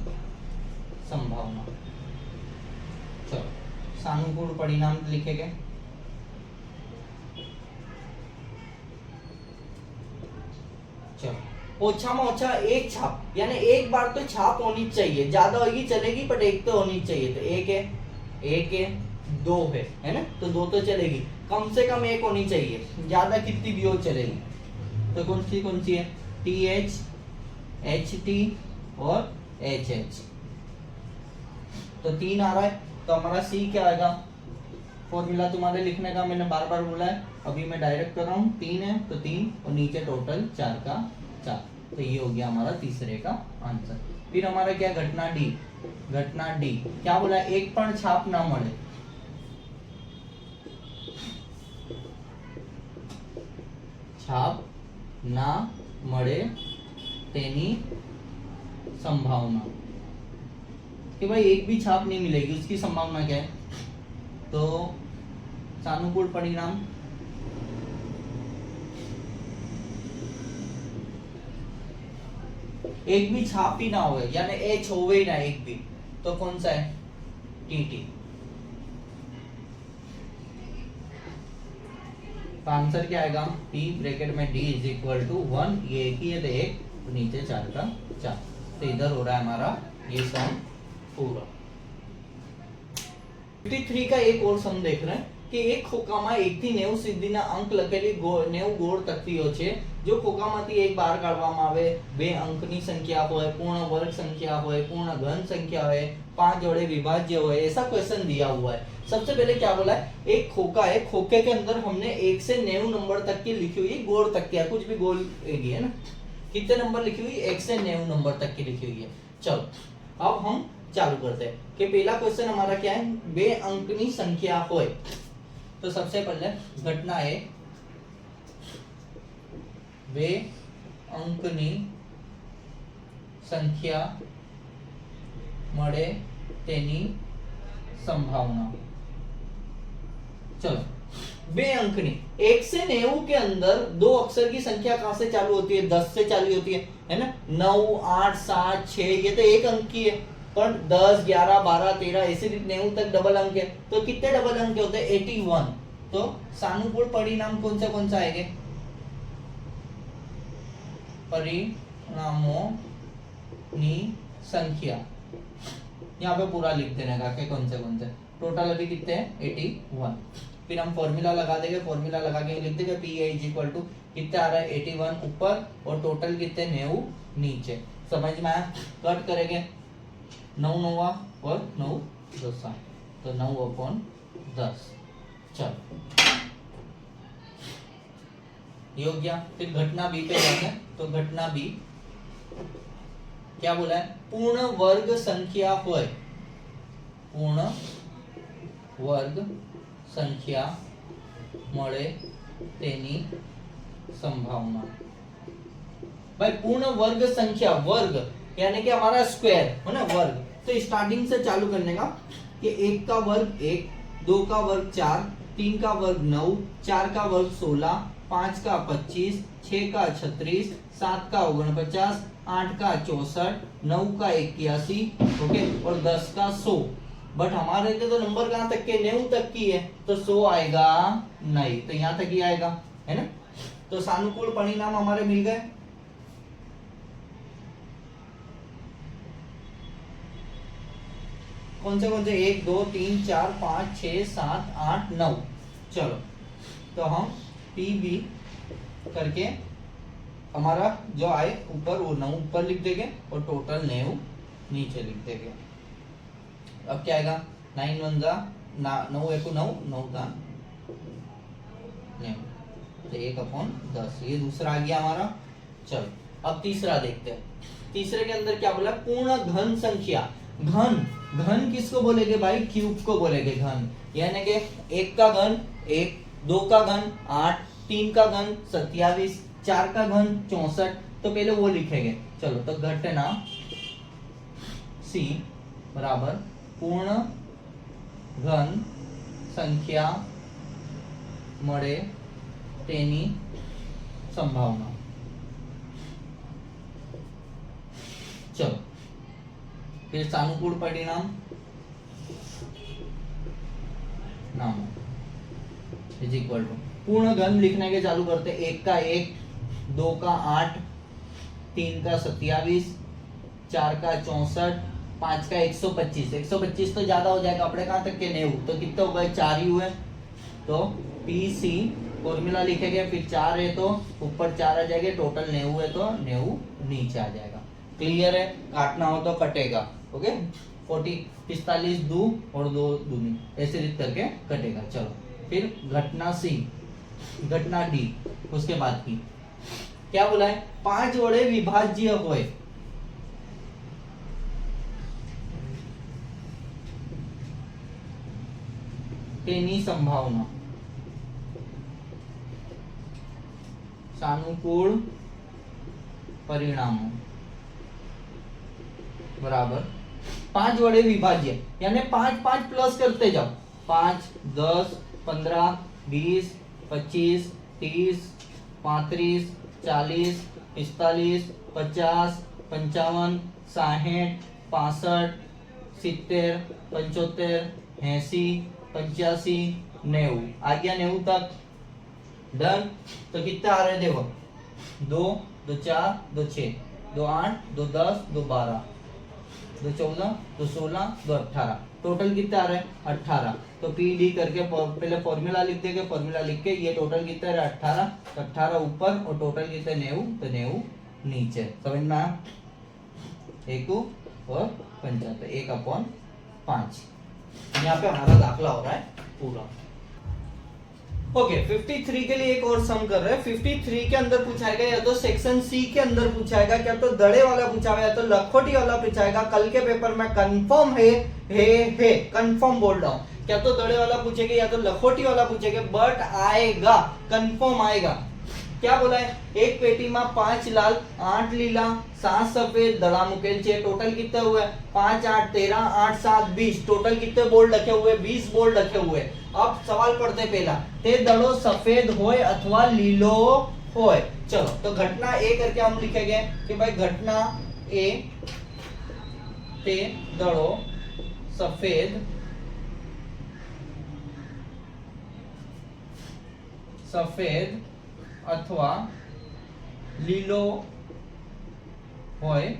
संभावना। चलो सानुकूल परिणाम लिखेंगे। चलो ओछाમાં ઓછા एक छाप, यानी एक बार तो छाप होनी चाहिए, ज्यादा होगी चलेगी पर एक तो होनी चाहिए, तो एक है 2 है ना, तो 2 तो चलेगी, कम से कम एक होनी चाहिए, ज्यादा कितनी भी हो चलेगी। तो कौन सी है, टी एच, एच टी और एच एच, तो 3 आ रहा है, तो हमारा सी क्या आएगा, फॉर्मूला तुम्हारे लिखने का मैंने बार बार बोला है, अभी मैं डायरेक्ट कर रहा हूँ, 3 है तो 3 और नीचे टोटल 4 का 4, तो ये हो गया हमारा तीसरे का आंसर। फिर हमारा क्या, घटना डी। घटना डी क्या बोला, एक पण छाप ना મળે, छाप ना મળે तेनी संभावना, कि भाई एक भी छाप नहीं मिलेगी, उसकी संभावना क्या है, तो सानुकूल परिणाम एक भी छाप ही ना हो, यानी एच होवे ही ना एक भी, तो कौन सा है, टीटी। तो आंसर क्या आएगा, P ब्रैकेट में D इज इक्वल टू 1, ये एक ही है तो 1, तो नीचे 4 का 4, तो इधर हो रहा है हमारा ये सम पूरा। 53 का एक और सम देख रहे हैं कि एक खोकाમાં 1 થી 90 સુધીના અંક લખેલી 90 ગોળ તકતીઓ છે, જો ખોકામાંથી એક બહાર કાઢવામાં આવે, બે અંકની સંખ્યા હોય, પૂર્ણ વર્ગ संख्या હોય, पूर्ण घन संख्या હોય, 5 जोड़े विभाज्य હોય, ऐसा क्वेश्चन दिया हुआ है। सबसे पहले क्या बोला है, एक खोका है, खोखे के अंदर हमने 1 से 90 नंबर तक की लिखी हुई गोल तकिया, कुछ भी गोल है ना, कितने नंबर लिखी हुई, 1 से 90 नंबर तक की लिखी हुई है। चलो अब हम चालू करते हैं कि पहला क्वेश्चन हमारा क्या है, बे अंकनी संख्या होय, तो सबसे पहले घटना है बे अंकनी संख्या મળે તેની संभावना। चलो बे अंकनी 1 से 90 के अंदर दो अक्षर की संख्या कहां से चालू होती है, 10 से चालू होती है ना, 9 8 7 6 ये तो एक अंक की है, पर 10 11 12 13 ऐसे 90 तक डबल अंक है, तो कितने डबल अंक होते हैं, 81। तो सानुकूल परिणाम कौन सा आएंगे, परिणामों नी संख्या, यहाँ पे पूरा लिख देने का कि कौन से टोटल अभी कितने हैं 81। फिर हम फॉर्मूला लगा देंगे, फॉर्मूला लगा के लिख देंगे पी इज इक्वल टू कितने आ रहा है 81 ऊपर और टोटल कितने 90 नीचे, समझ में आया। कट करेंगे 9 9 और 9 10, तो 9/10। चलो ये हो गया। फिर घटना बी पे जाते हैं, तो घटना बी क्या बोला है, पूर्ण वर्ग संख्या होय, पूर्ण वर्ग संख्या મળે તેની संभावना। भाई पूर्ण वर्ग संख्या, वर्ग यानी कि हमारा स्क्वायर है ना, वर्ग, तो स्टार्टिंग से चालू करने का कि 1 का वर्ग 1, 2 का वर्ग 4, 3 का वर्ग 9, 4 का वर्ग 16, 5 का 25, 6 का 36, 7 का 49, 8 का 64, 9 का 81, ओके, और 10 का 100। बट हमारे लिए तो नंबर कहां तक के, 90 तक की है, तो 100 आएगा नहीं, तो यहां तक ही आएगा, है ना। तो सानुकूल परिणाम हमारे मिल गए। कौन से 1 2 3 4 5 6 7 8 9। चलो तो हम पी बी करके हमारा जो आए ऊपर वो 9 ऊपर लिख देंगे और टोटल 9 नीचे लिख देंगे। अब क्या आएगा 9 1 जा 9 1 9 9 जा 9 तो 1/10 ये दूसरा आ गया हमारा। चलो अब तीसरा देखते हैं। तीसरे के अंदर क्या बोला पूर्ण घन संख्या। घन घन किसको बोलेंगे भाई क्यूब को बोलेंगे घन, यानी कि 1 का घन 1, 2 का घन 8, 3 का घन 27, 4 का घन 64। तो पहले वो लिखेंगे। चलो तो घटना C बराबर पूर्ण घन संख्या મળે તેની संभावना। चलो फिर सानुकूल परिणाम नाम इज इक्वल टू पूर्ण घन लिखने के चालू करते 1 का 1, 2 का 8, 3 का 27, 4 का 64, 5 का 125। 125 तो ज्यादा हो जाएगा अपने कहां तक के 90 तो कितने हो गए 4 ही हुए। तो पी सी फॉर्मूला लिखेंगे फिर 4 है तो ऊपर 4 आ जाएंगे टोटल 90 है तो 90 नीचे आ जाएगा। क्लियर है, काटना हो तो कटेगा। ओके 45 दो और 2 दूनी ऐसे रीत करके कटेगा। चलो फिर घटना सी घटना डी उसके बाद की क्या बोला है 5 वड़े विभाज्य होए तेनी संभावना। सानुकूल परिणामों बराबर 5 वड़े विभाज्य यानी 5 5 प्लस करते जाओ 5 10 15 20 25 30 35 40 45 50 55 60 65 70 75 80 85 90 आ गया 90 तक डन। तो कितने आ रहे देखो 2 2 4 2 6 2 8 2 10 2 12 2 14 2 16 2 18 टोटल कितने आ रहे हैं 18। तो पी डी करके पहले फॉर्मूला लिख देंगे। फॉर्मूला लिख के ये टोटल कितने है 18 तो 18 ऊपर और टोटल कितने 90 तो 90 नीचे। समझ में आया 1 और 75 1/5 यहाँ पे हमारा दाखला हो रहा है पूरा। ओके 53 के लिए एक और सम कर रहे हैं। 53 के अंदर पूछाएगा या तो सेक्शन सी के अंदर पूछाएगा क्या तो दड़े वाला पूछाएगा या तो लखोटी वाला पूछाएगा। कल के पेपर में कंफर्म है कंफर्म बोल रहा हूं क्या तो दड़े वाला पूछेगा या तो लखोटी वाला पूछेगा बट आएगा कंफर्म आएगा। क्या बोला है एक पेटी में 5 लाल 8 लीला 7 सफेद दड़ा मुकेल छे टोटल कितने हुए 5 8 13 8 7 20 टोटल कितने बोर्ड रखे हुए 20 बोर्ड रखे हुए। अब सवाल पढ़ते पहला ते दड़ो सफेद होय अथवा लीलो होय। चलो तो घटना ए करके हम लिखेंगे कि भाई घटना ए ते दड़ो सफेद अथवा લીલો હોય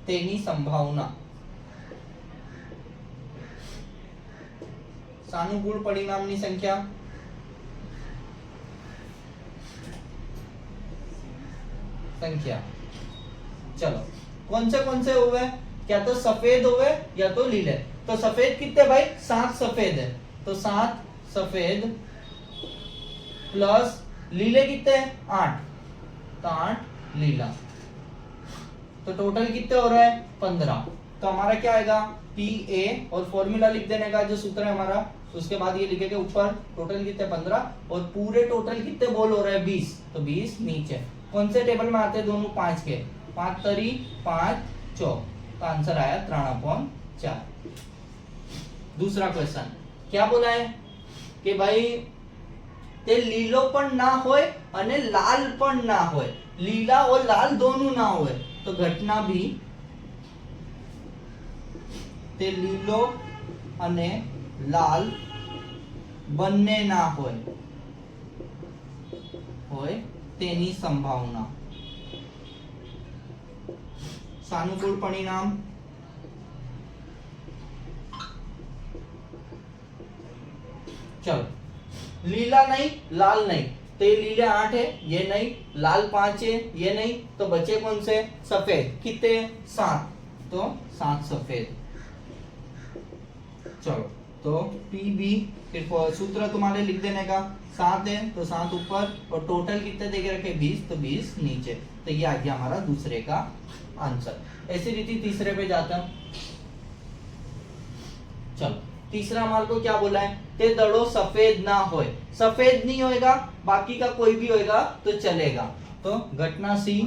તેની સંભાવના। સાનુકૂળ પરિણામની સંખ્યા चलो कौन से हुए क्या तो सफेद हुए या तो लीले। तो सफेद कितने भाई 7 सफेद है तो 7 सफेद प्लस लीले कितने 8 तो 8 लीला तो टोटल कितने हो रहा है 15। तो हमारा क्या आएगा पी ए और फॉर्मूला लिख देने का जो सूत्र है हमारा उसके बाद ये लिखेंगे ऊपर टोटल कितने 15 और पूरे टोटल कितने बोल हो रहे हैं 20 तो 20 नीचे। कौन से टेबल में आते हैं दोनों 5 के 5 तरी 5 चौक तो आंसर आया 3/4। दूसरा क्वेश्चन क्या बोला है कि भाई તે લીલો પણ ના હોય અને લાલ પણ ના હોય લીલા और लाल दोनों ना હોય तो घटना भी તે લીલો અને લાલ બંને ના હોય તેની સંભાવના। સાનુકૂળ પરિણામ चलो लीला नहीं, लाल नहीं, तो ये लीले 8 है, ये नहीं, लाल 5 है, ये नहीं, तो बचे कौन से? सफेद। कितने? 7, तो 7 सफेद। चलो, तो पीबी फिर सूत्र तुम्हारे लिख देने का, 7 है तो 7 ऊपर, और टोटल कितने देके रखे? 20, तो 20 नीचे। तो ये आ गया हमारा दूसरे का आंसर। ऐसी रीति तीसरे पे जाते हैं। चलो, तीसरा हमारे को क्या बोला है? ते दड़ो सफेद ना होए। सफेद नहीं होएगा, बाकी का कोई भी होएगा तो चलेगा। तो घटना सी,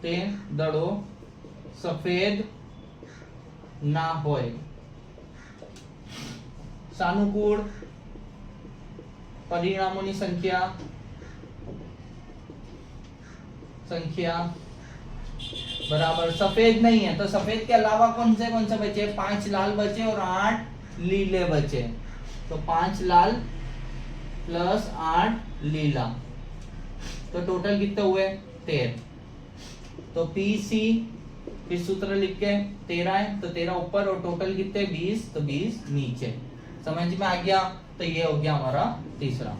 ते दड़ो सफेद ना होए। सानुकूल परिणामों संख्या बराबर सफेद नहीं है, तो सफेद के अलावा कौन से बचे? 5 लाल बचे और 8 लीले बचे। तो 5 लाल प्लस 8 लीला, तो टोटल कितने हुए? 13। तो पीसी फिर सूत्र लिख के 13 है, तो 13 ऊपर और टोटल कितने? 20, तो 20 नीचे। समझ में आ गया? तो ये हो गया हमारा तीसरा।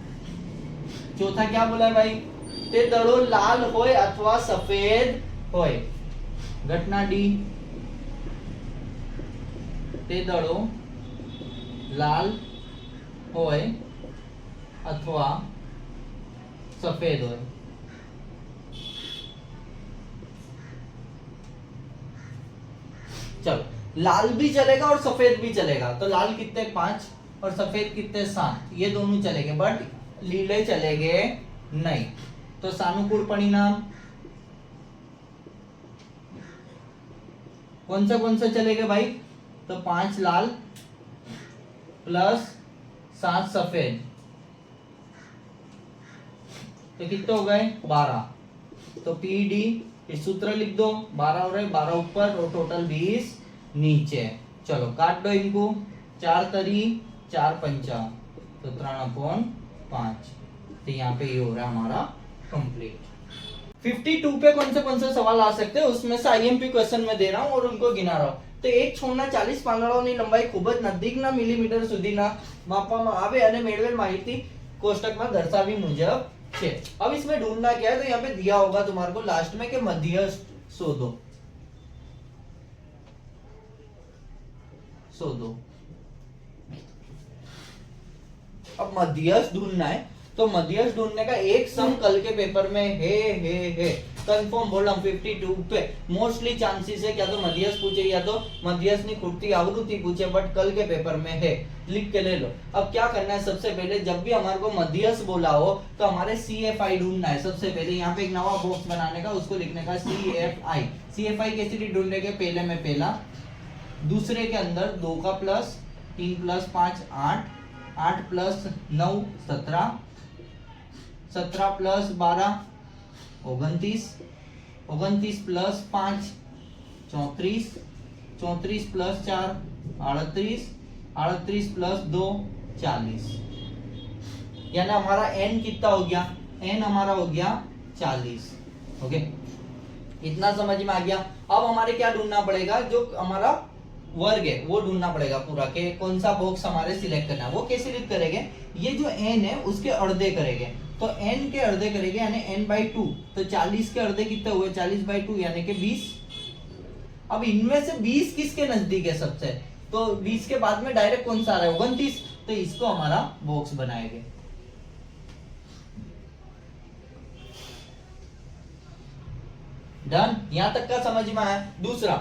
चौथा क्या बोला है भाई? ते दड़ो लाल होए अथवा सफेद होए। घटना डी, ते दड़ो लाल होए अथवा सफेद होए। चलो, लाल भी चलेगा और सफेद भी चलेगा। तो लाल कितने? 5 और सफेद कितने? 7। ये दोनों चलेंगे, बट लीले चलेंगे नहीं। तो सानुकूल परिणाम कौन से चलेंगे भाई? तो 5 लाल प्लस 7 सफेद, तो कितने हो गए? 12। तो पीडी इस सूत्र लिख दो, 12 हो रहे, 12 ऊपर और टोटल 20 नीचे। चलो काट दो इनको, 4 तरी 4 पंचा, तो 3/5। तो यहाँ पे ये हो रहा है हमारा कंप्लीट। 52 पे कौन से सवाल आ सकते हैं, उसमें से आईएमपी क्वेश्चन में दे रहा हूँ और उनको गिना रहा हूँ। तो एक छोड़ना 40 પાંદડાઓની લંબાઈ ખૂબ જ નજીકના મિલીમીટર સુધીના માપવામાં આવે અને મેળવેલ માહિતી કોષ્ટકમાં દર્શાવી મુજબ છે। अब इसमें ढूंढना क्या है? तो यहाँ पे दिया होगा तुम्हारे को लास्ट में कि मध्यस्थ शोधो। अब मध्यस्थ ढूंढना है, तो मध्यस्थ ढूंढने का एक सम कल के पेपर में है कंफर्म बोल रहा हूं। 52 पे मोस्टली चांसेस है क्या तो मध्यस्थ पूछे या तो मध्यस्थ की खुटती आवृत्ति पूछे, बट कल के पेपर में है, लिख के ले लो। अब क्या करना है? सबसे पहले जब भी हमारे को मध्यस्थ बोला हो तो हमारे CFI ढूंढना है। सबसे पहले यहाँ पे एक नवा बॉक्स बनाने का, उसको लिखने का CFI कैसे ढूंढेंगे? पहले में पहला, दूसरे के अंदर 2 का प्लस, 3 + 5 8, 8 + 9 17, 17 + 12 29, 29 + 5 34, 34 + 4 38, 38 + 2 40। यानी हमारा n कितना हो गया? n हमारा हो गया 40। ओके, इतना समझ में आ गया। अब हमारे क्या ढूंढना पड़ेगा? जो हमारा वर्ग है वो ढूंढना पड़ेगा पूरा, के कौन सा बॉक्स हमारे सिलेक्ट करना है। वो कैसे लिख करेंगे? ये जो n है उसके अर्धे करेंगे, तो n के अर्धे करेंगे यानी n/2। तो 40 के अर्धे कितने हुए? 40/2 यानी कि 20। अब इनमें से 20 किसके नजदीक है सबसे? तो 20 के बाद में डायरेक्ट कौन सा आ रहा है? 29। तो इसको हमारा बॉक्स बनाएंगे। डन, यहां तक का समझ में आया। दूसरा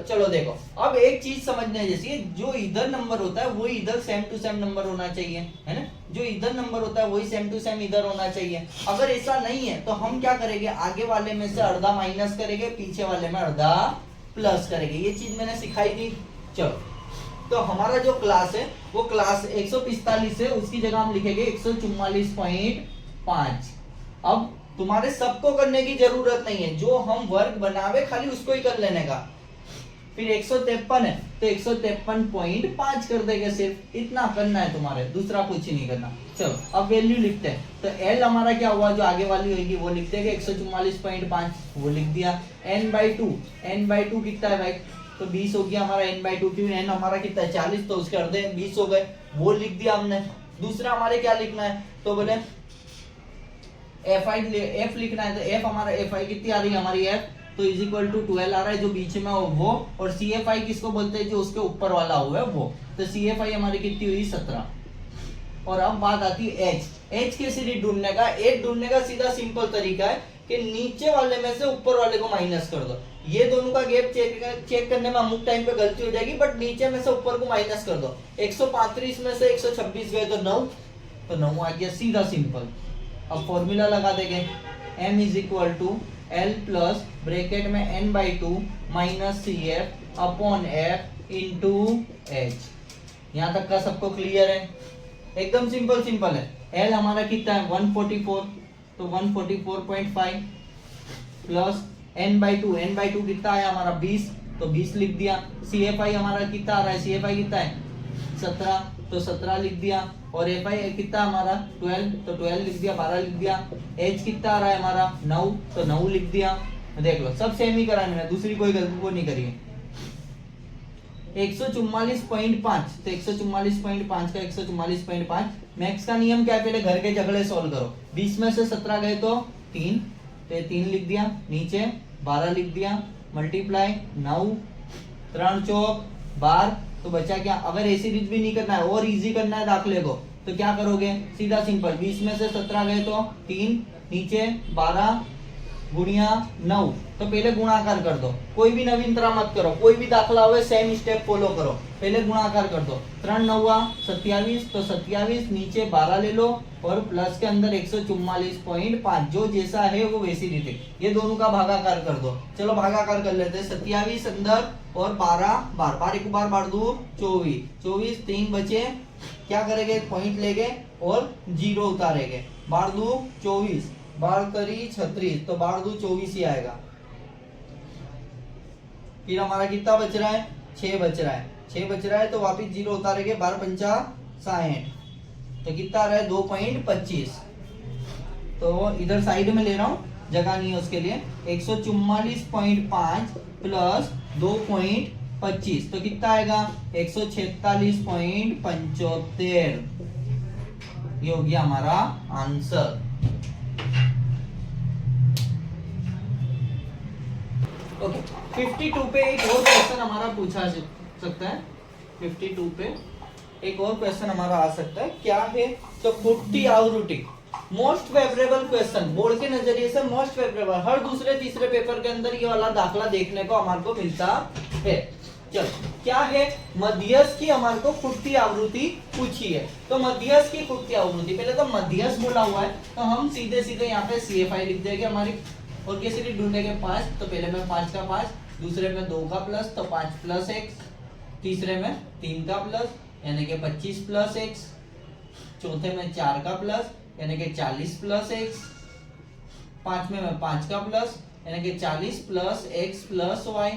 चलो देखो, अब एक चीज समझने जैसी है, जो इधर नंबर होता है वही इधर सेम टू सेम नंबर होना चाहिए, है ना? जो इधर नंबर होता है वही सेम टू सेम इधर होना चाहिए। अगर ऐसा नहीं है तो हम क्या करेंगे? आगे वाले में से अर्धा माइनस करेंगे, पीछे वाले में अर्धा प्लस करेंगे। ये चीज मैंने सिखाई थी। चलो, तो हमारा जो क्लास है वो क्लास 145 है, उसकी जगह हम लिखेंगे 144.5। अब तुम्हारे सबको करने की जरूरत नहीं है, जो हम वर्ग बनावे खाली उसको ही कर लेने का। फिर 153 है तो 153.5 कर देंगे, सिर्फ इतना करना है तुम्हारे, दूसरा कुछ ही नहीं करना। चलो अब वैल्यू लिखते हैं। तो L हमारा क्या हुआ? जो आगे वाली होगी वो लिखते हैं 144.5, वो लिख दिया। n/2 कितना है भाई? तो 20 हो गया हमारा n/2, क्यों n हमारा कितना है? 40, तो उसके अर्धे 20 हो गए। वो लिख दिया हमने। दूसरा हमारे क्या लिखना है, तो बोले एफ लिखना है, तो एफ हमारा एफ आई कितनी आ रही है हमारी एफ, तो इज इक्वल टू 12 आ रहा है, जो बीच में हो वो, और सी एफ आई किसको बोलते हैं, जो उसके ऊपर वाला हुआ है वो, तो सी एफ आई हमारी कितनी हुई 17। और अब बात आती है एच। एच के सीरीज ढूंढने का, एच ढूंढने का सीधा सिंपल तरीका है कि नीचे वाले में से ऊपर वाले को माइनस कर दो। ये दोनों का गैप चेक करने में अमुक टाइम पे गलती हो जाएगी, बट नीचे में से ऊपर को माइनस कर दो। 135 में से 126 गए तो 9, तो 9 आ गया, सीधा सिंपल। अब फॉर्मूला लगा देंगे, m is equal to L plus bracket में n/2 minus C F upon F into H. यहां तक का सबको क्लियर है, एकदम सिंपल है। L हमारा कितना है 144, तो 144.5 प्लस n/2 कितना है हमारा 20, तो 20 लिख दिया। CFI हमारा कितना आ रहा है, CFI कितना है 17, तो 17 लिख दिया। और FI कितना हमारा 12, तो 12 लिख दिया, 12 लिख दिया। H कितना आ रहा है हमारा 9, तो 9 लिख दिया। देख लो सब सेम ही कराने में, दूसरी कोई गलती को नहीं करिए। 144.5, तो 144.5 का 144.5, मैक्स का नियम क्या है, पहले घर के झगड़े सॉल्व करो। 20 में से 17 गए तो 3, तो 3 लिख दिया, नीचे 12 लिख दिया, मल्टीप्लाई 9, 3 चौक 12, तो बचा क्या। अगर ऐसी रीत भी नहीं करना है और इजी करना है दाखले को, तो क्या करोगे, सीधा सिंपल, 20 में से 17 गए तो 3, नीचे 12 गुणिया 9, तो पहले गुणाकार कर दो, कोई भी नवीनता मत करो, कोई भी दाखला हो सेम स्टेप फॉलो करो, पहले गुणाकार कर दो। 3 9 27, तो 27 नीचे 12 ले लो, और प्लस के अंदर 144.5, जो जैसा है वो वैसी रीते ये दोनों का भागाकार कर दो। चलो भागाकार कर लेते हैं, 27 अंदर और 12 बार, बार एक बार बार दो 24, 24 3 बचे, क्या करेंगे पॉइंट लेंगे और 0 उतारेंगे, बार दो 24, बार करी 36, तो बार दो 24 ही आएगा। फिर हमारा कितना बच रहा है, 6 बच रहा है, 6 बच रहा है, तो वापिस 0 उतारेंगे, 12 पंचा 60, तो कितना आ रहा है 2.25, तो इधर साइड में ले रहा हूं, जगह नहीं है उसके लिए। 144.5 प्लस 2.25, तो कितना आएगा 146.75, ये हो गया हमारा आंसर। ओके, 52 पे एक और क्वेश्चन हमारा पूछा सकता है, 52 पे एक और क्वेश्चन हमारा आ सकता है, क्या है, तो फुट्टी आवृत्ति, मोस्ट फेवरेबल क्वेश्चन, बोर्ड के नजरिए से मोस्ट फेवरेबल, हर दूसरे तीसरे पेपर के अंदर ये वाला दाखला देखने को हमारे को मिलता है। चलो क्या है, मध्यस्थ की हमारे को फुट्टी आवृत्ति पूछी है, तो मध्यस्थ की फुट्टी आवृत्ति, पहले तो मध्यस्थ बोला हुआ है, तो हम सीधे सीधे यहाँ पे CFI लिख देंगे हमारी, और कैसे ढूंढेंगे 5, तो पहले में 5 का 5, दूसरे में 2 का प्लस, तो 5 प्लस x, तीसरे में 3 का प्लस यानी कि 25 प्लस x, चौथे में 4 का प्लस यानी कि 40 प्लस x, पांचवें में 5 का प्लस यानी कि 40 प्लस x प्लस y,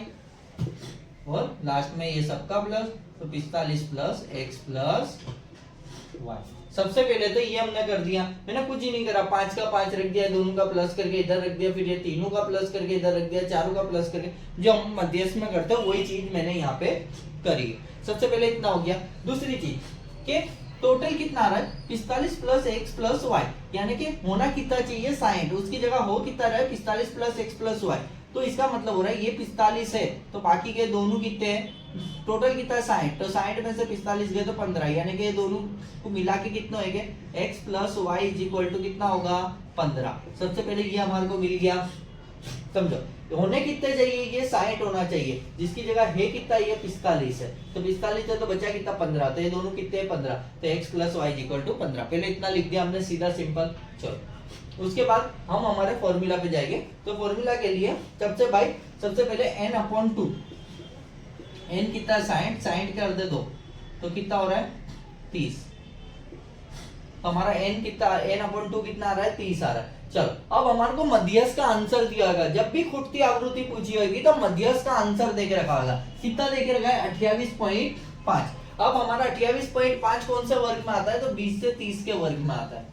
और लास्ट में ये सबका प्लस, तो 45 प्लस x प्लस y। सबसे पहले तो ये हमने कर दिया, मैंने कुछ ही नहीं करा, 5 का 5 रख दिया, दोनों का प्लस करके इधर रख दिया, फिर ये तीनों का प्लस करके इधर रख दिया, चारों का प्लस करके, जो हम मध्यस्थ में करते हैं वही चीज मैंने यहाँ पे करी। सबसे पहले इतना हो गया। दूसरी चीज कि टोटल कितना आ रहा है 45 प्लस x प्लस y, यानी कि होना कितना चाहिए 60, उसकी जगह हो कितना रहा है 45 प्लस x प्लस y, तो इसका मतलब हो रहा है ये 45 है, तो बाकी के दोनों कितने हैं, टोटल कितना है 60, तो 60 में से 45 गए तो 15, यानी कि ये दोनों को मिला के कितना होगा x plus y is equal to कितना होगा 15। सबसे पहले ये हमारे को मिल गया, समझो होने कितने चाहिए, ये 60 होना चाहिए, जिसकी जगह है कितना ये 45 है, तो 45 है तो बचा कितना 15, तो ये दोनों कितने हैं 15, तो x plus y is equal to 15, पहले इतना लिख दिया हमने सीधा सिंपल। चलो उसके बाद हम हमारे फॉर्मूला पे जाएंगे, तो फॉर्मूला के लिए सबसे पहले n/2, n कितना 60, 60 कर दे दो तो कितना हो रहा है 30, तो हमारा n कितना n/2 कितना आ रहा है 30 आ रहा है। चलो अब हमारे को मध्यस्थ का आंसर दिया होगा, जब भी खुटती आवृत्ति पूछी होगी तो मध्यस्थ का आंसर देके रखा होगा, कितना देके रखा है 28.5। अब हमारा 28.5 कौन से वर्ग में आता है, तो 20 से 30 के वर्ग में आता है।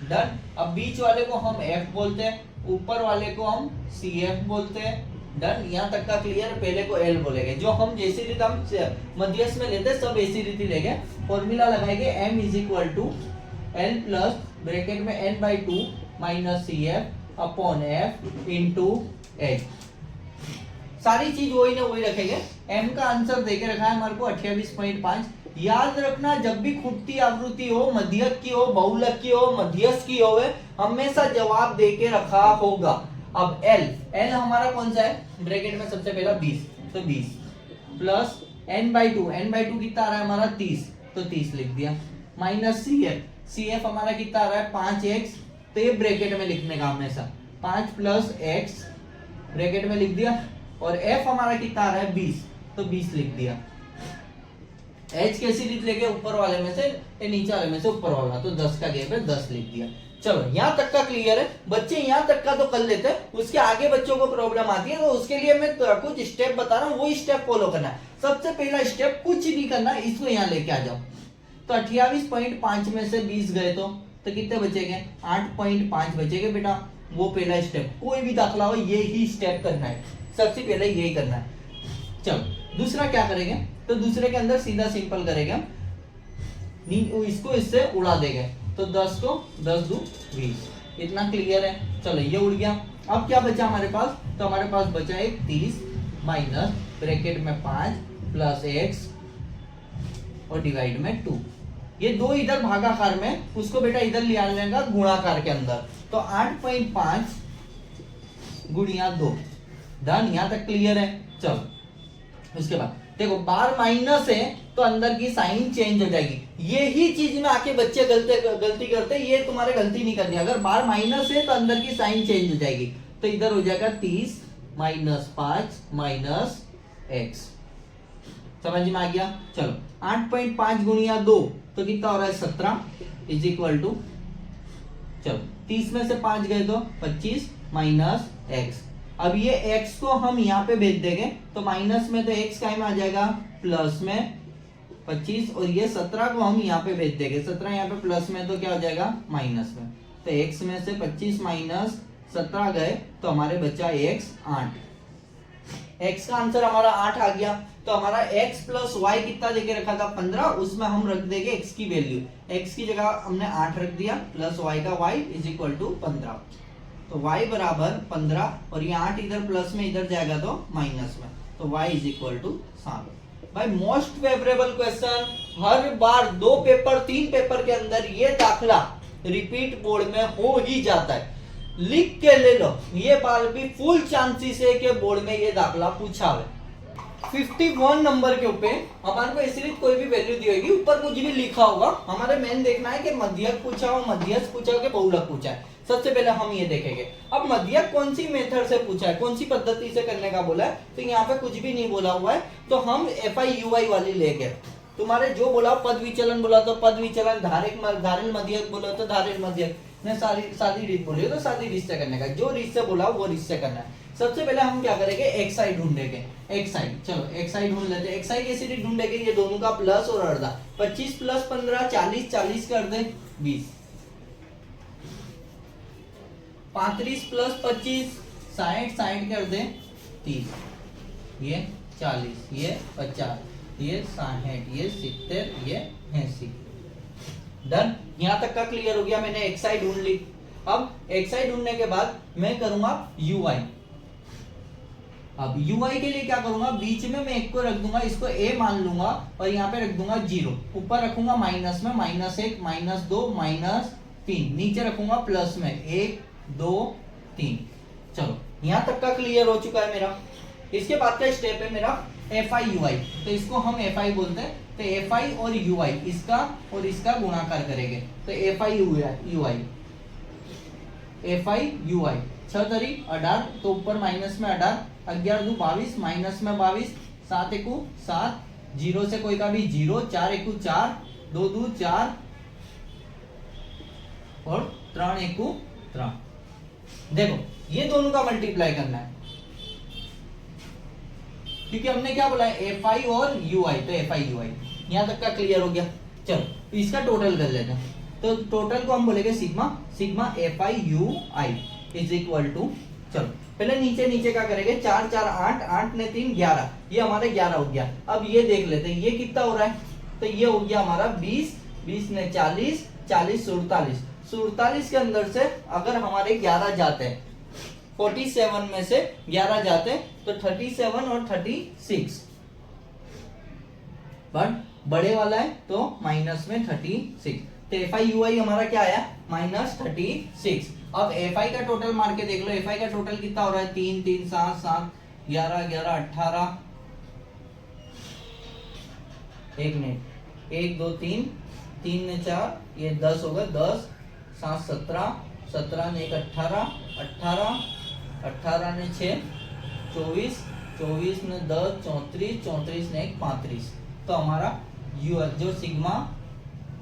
डन। अब बीच वाले को हम f बोलते हैं, ऊपर वाले को हम CF बोलते हैं, डन, यहाँ तक का क्लियर। पहले को एल बोलेंगे, जो हम जैसी रीत हम मध्यस्थ में लेते सब ऐसी रीति लेंगे। फॉर्मूला लगाएंगे m is equal to L plus bracket में n by 2 minus C F upon F into H. सारी चीज वही ना वही रखेंगे। m का आंसर देके रखा है हमारे को 28.5। याद रखना, जब भी खुटती आवृत्ति हो, मध्यक की हो, बहुलक की हो, मध्यस्थ की हो, हमेशा जवाब देके रखा होगा। अब l हमारा कौन सा है, ब्रैकेट में सबसे पहला 20, तो 20 प्लस n बाई 2 कितना आ रहा है हमारा 30, तो 30 लिख दिया, माइनस सी एफ हमारा कितना आ रहा है 5x, तो ये ब्रैकेट में लिखने का हमेशा 5 प्लस x ब्रैकेट में लिख दिया, और f हमारा कितना आ रहा है 20, तो 20 लिख दिया। h कैसी रीत लेके, ऊपर वाले में से नीचे वाले में से ऊपर वाला, तो 10 का गैप है 10 लिख दिया। चलो यहाँ तक का क्लियर है बच्चे, यहाँ तक का तो कर लेते हैं। उसके आगे बच्चों को प्रॉब्लम आती है, तो उसके लिए मैं कुछ स्टेप बता रहा हूँ, वही स्टेप फॉलो करना है। सबसे पहला स्टेप कुछ नहीं करना, इसको यहाँ लेके आ जाओ। तो 28.5 में से 20 गए तो कितने बचेंगे, 8.5 बचेंगे बेटा। वो पहला स्टेप, कोई भी दाखला हो यही स्टेप करना है, सबसे पहले यही करना है। चलो दूसरा क्या करेंगे, तो दूसरे के अंदर सीधा सिंपल करेंगे हम, इसको इससे उड़ा देंगे, तो 10 को 10 दू 20, इतना क्लियर है। चलो ये उड़ गया। अब क्या बचा हमारे पास, तो हमारे पास बचा एक 30 माइनस ब्रैकेट में 5 प्लस x और डिवाइड में 2। ये दो इधर भागाकार में, उसको बेटा इधर ले आने का गुणाकार के अंदर, तो 8.5 गुणिया 2। डन, यहां तक क्लियर है। चलो उसके बाद देखो, बार माइनस है तो अंदर की साइन चेंज हो जाएगी। यही चीज में आके बच्चे गलती करते, ये तुम्हारे गलती नहीं करनी। अगर बार माइनस है तो अंदर की साइन चेंज हो जाएगी, तो इधर हो जाएगा 30 माइनस 5 माइनस x। समझ में आ गया। चलो 8.5 गुणिया 2 तो कितना हो रहा है 17 इज इक्वल टू, चलो 30 में से 5 गए तो 25 माइनस x। अब ये x को हम यहाँ पे भेज देंगे, तो माइनस में तो x का में आ जाएगा प्लस में 25, और ये 17 को हम यहाँ पे भेज देंगे, 17 यहाँ पे प्लस में तो क्या हो जाएगा माइनस में, तो x में से 25 माइनस 17 गए तो हमारे बचा x 8। x का आंसर हमारा 8 आ गया। तो हमारा x प्लस y कितना देके रखा था 15, उसमें हम रख देंगे x की वैल्यू, x की जगह हमने 8 रख दिया, प्लस y का y इज इक्वल टू 15, तो y बराबर 15, और ये 8 इधर प्लस में इधर जाएगा तो माइनस में, तो y इज इक्वल टू 7। भाई मोस्ट फेवरेबल क्वेश्चन, हर बार 2 पेपर 3 पेपर के अंदर ये दाखला रिपीट बोर्ड में हो ही जाता है। लिख के ले लो, ये बार भी फुल चांसेस है कि बोर्ड में ये दाखला पूछा है। 51 नंबर के ऊपर हमारे को इसलिए कोई भी वैल्यू दी होगी, ऊपर कुछ भी लिखा होगा, हमारे मेन देखना है कि मध्यक पूछा हो, मध्यस्थ पूछा हो कि बहुलक पूछा है। सबसे पहले हम ये देखेंगे। अब मध्यक कौन सी मेथड से पूछा है, कौन सी पद्धति से करने का बोला है, तो यहाँ पे कुछ भी नहीं बोला हुआ है, तो हम FI/UI वाली लेंगे। तुम्हारे जो बोला पद विचलन बोला तो पद विचलन, धारिल मध्यक बोला तो धारिल मध्यक, ने सादी रीत बोली तो सादी रीत से करने का, जो रीत से बोला वो रीत से करना है। सबसे पहले हम क्या करेंगे, xi ढूंढेंगे। xi, चलो xi ढूंढ लेते हैं। xi कैसे ढूंढेंगे, ये दोनों का प्लस और अर्धा, 25 प्लस 15 40, 40 कर दे 20, 35 प्लस 25 60, 60 कर दे 30, ये 40, ये 50, ये 60, ये 70, ये 80। डन, यहां तक का क्लियर हो गया। मैंने xi ढूंढ ली। अब xi ढूंढने के बाद मैं करूंगा ui। अब ui के लिए क्या करूंगा, बीच में मैं एक को रख दूंगा, इसको a मान लूंगा, और यहाँ पे रख दूंगा 0, ऊपर रखूंगा माइनस में -1 -2 -3, नीचे रखूंगा प्लस में 1 2 3। चलो यहाँ तक का क्लियर हो चुका है मेरा। इसके बाद का स्टेप है मेरा FI/UI, तो इसको हम FI बोलते हैं। तो FI और UI, इसका और इसका गुणाकार करेंगे, तो FI/UI 6 तरी 18, तो ऊपर माइनस में 18, 11 दू 22, माइनस में 22, 7 एकू 7, 0 से कोई का भी 0, 4 एकू 4, 2 दू 4, और 3 एकू 3। देखो ये दोनों का मल्टीप्लाई करना है, क्योंकि हमने क्या बोला है FI और UI, तो FI/UI यहां तक का क्लियर हो गया। चलो इसका टोटल कर लेते हैं, तो टोटल को हम बोलेंगे sigma FI/UI is equal to, चलो पहले नीचे नीचे का करेंगे, 4 4 8, 8 ने 3 11, ये हमारे 11 हो गया। अब ये देख लेते हैं ये कितना हो रहा है, तो ये हो गया हमारा 20, 20 ने 40, 40 47, 47 के अंदर से अगर हमारे 11 जाते हैं, 47 में से 11 जाते हैं तो 37 और 36, बट बड़े वाला है तो माइनस में 36, तो FI/UI हमारा क्या आया -36। अब FI का टोटल मार के देख लो, FI का टोटल कितना हो रहा है, 3 3 7 7 11 11 18, 1 मिनट 1 2 3 3 ने 4, ये 10 होगा, 10 7 17, 17 ने 1 18, 18 18 ने 6 24, 24 ने 10 34, 34 ने 1 35, तो हमारा जो सिग्मा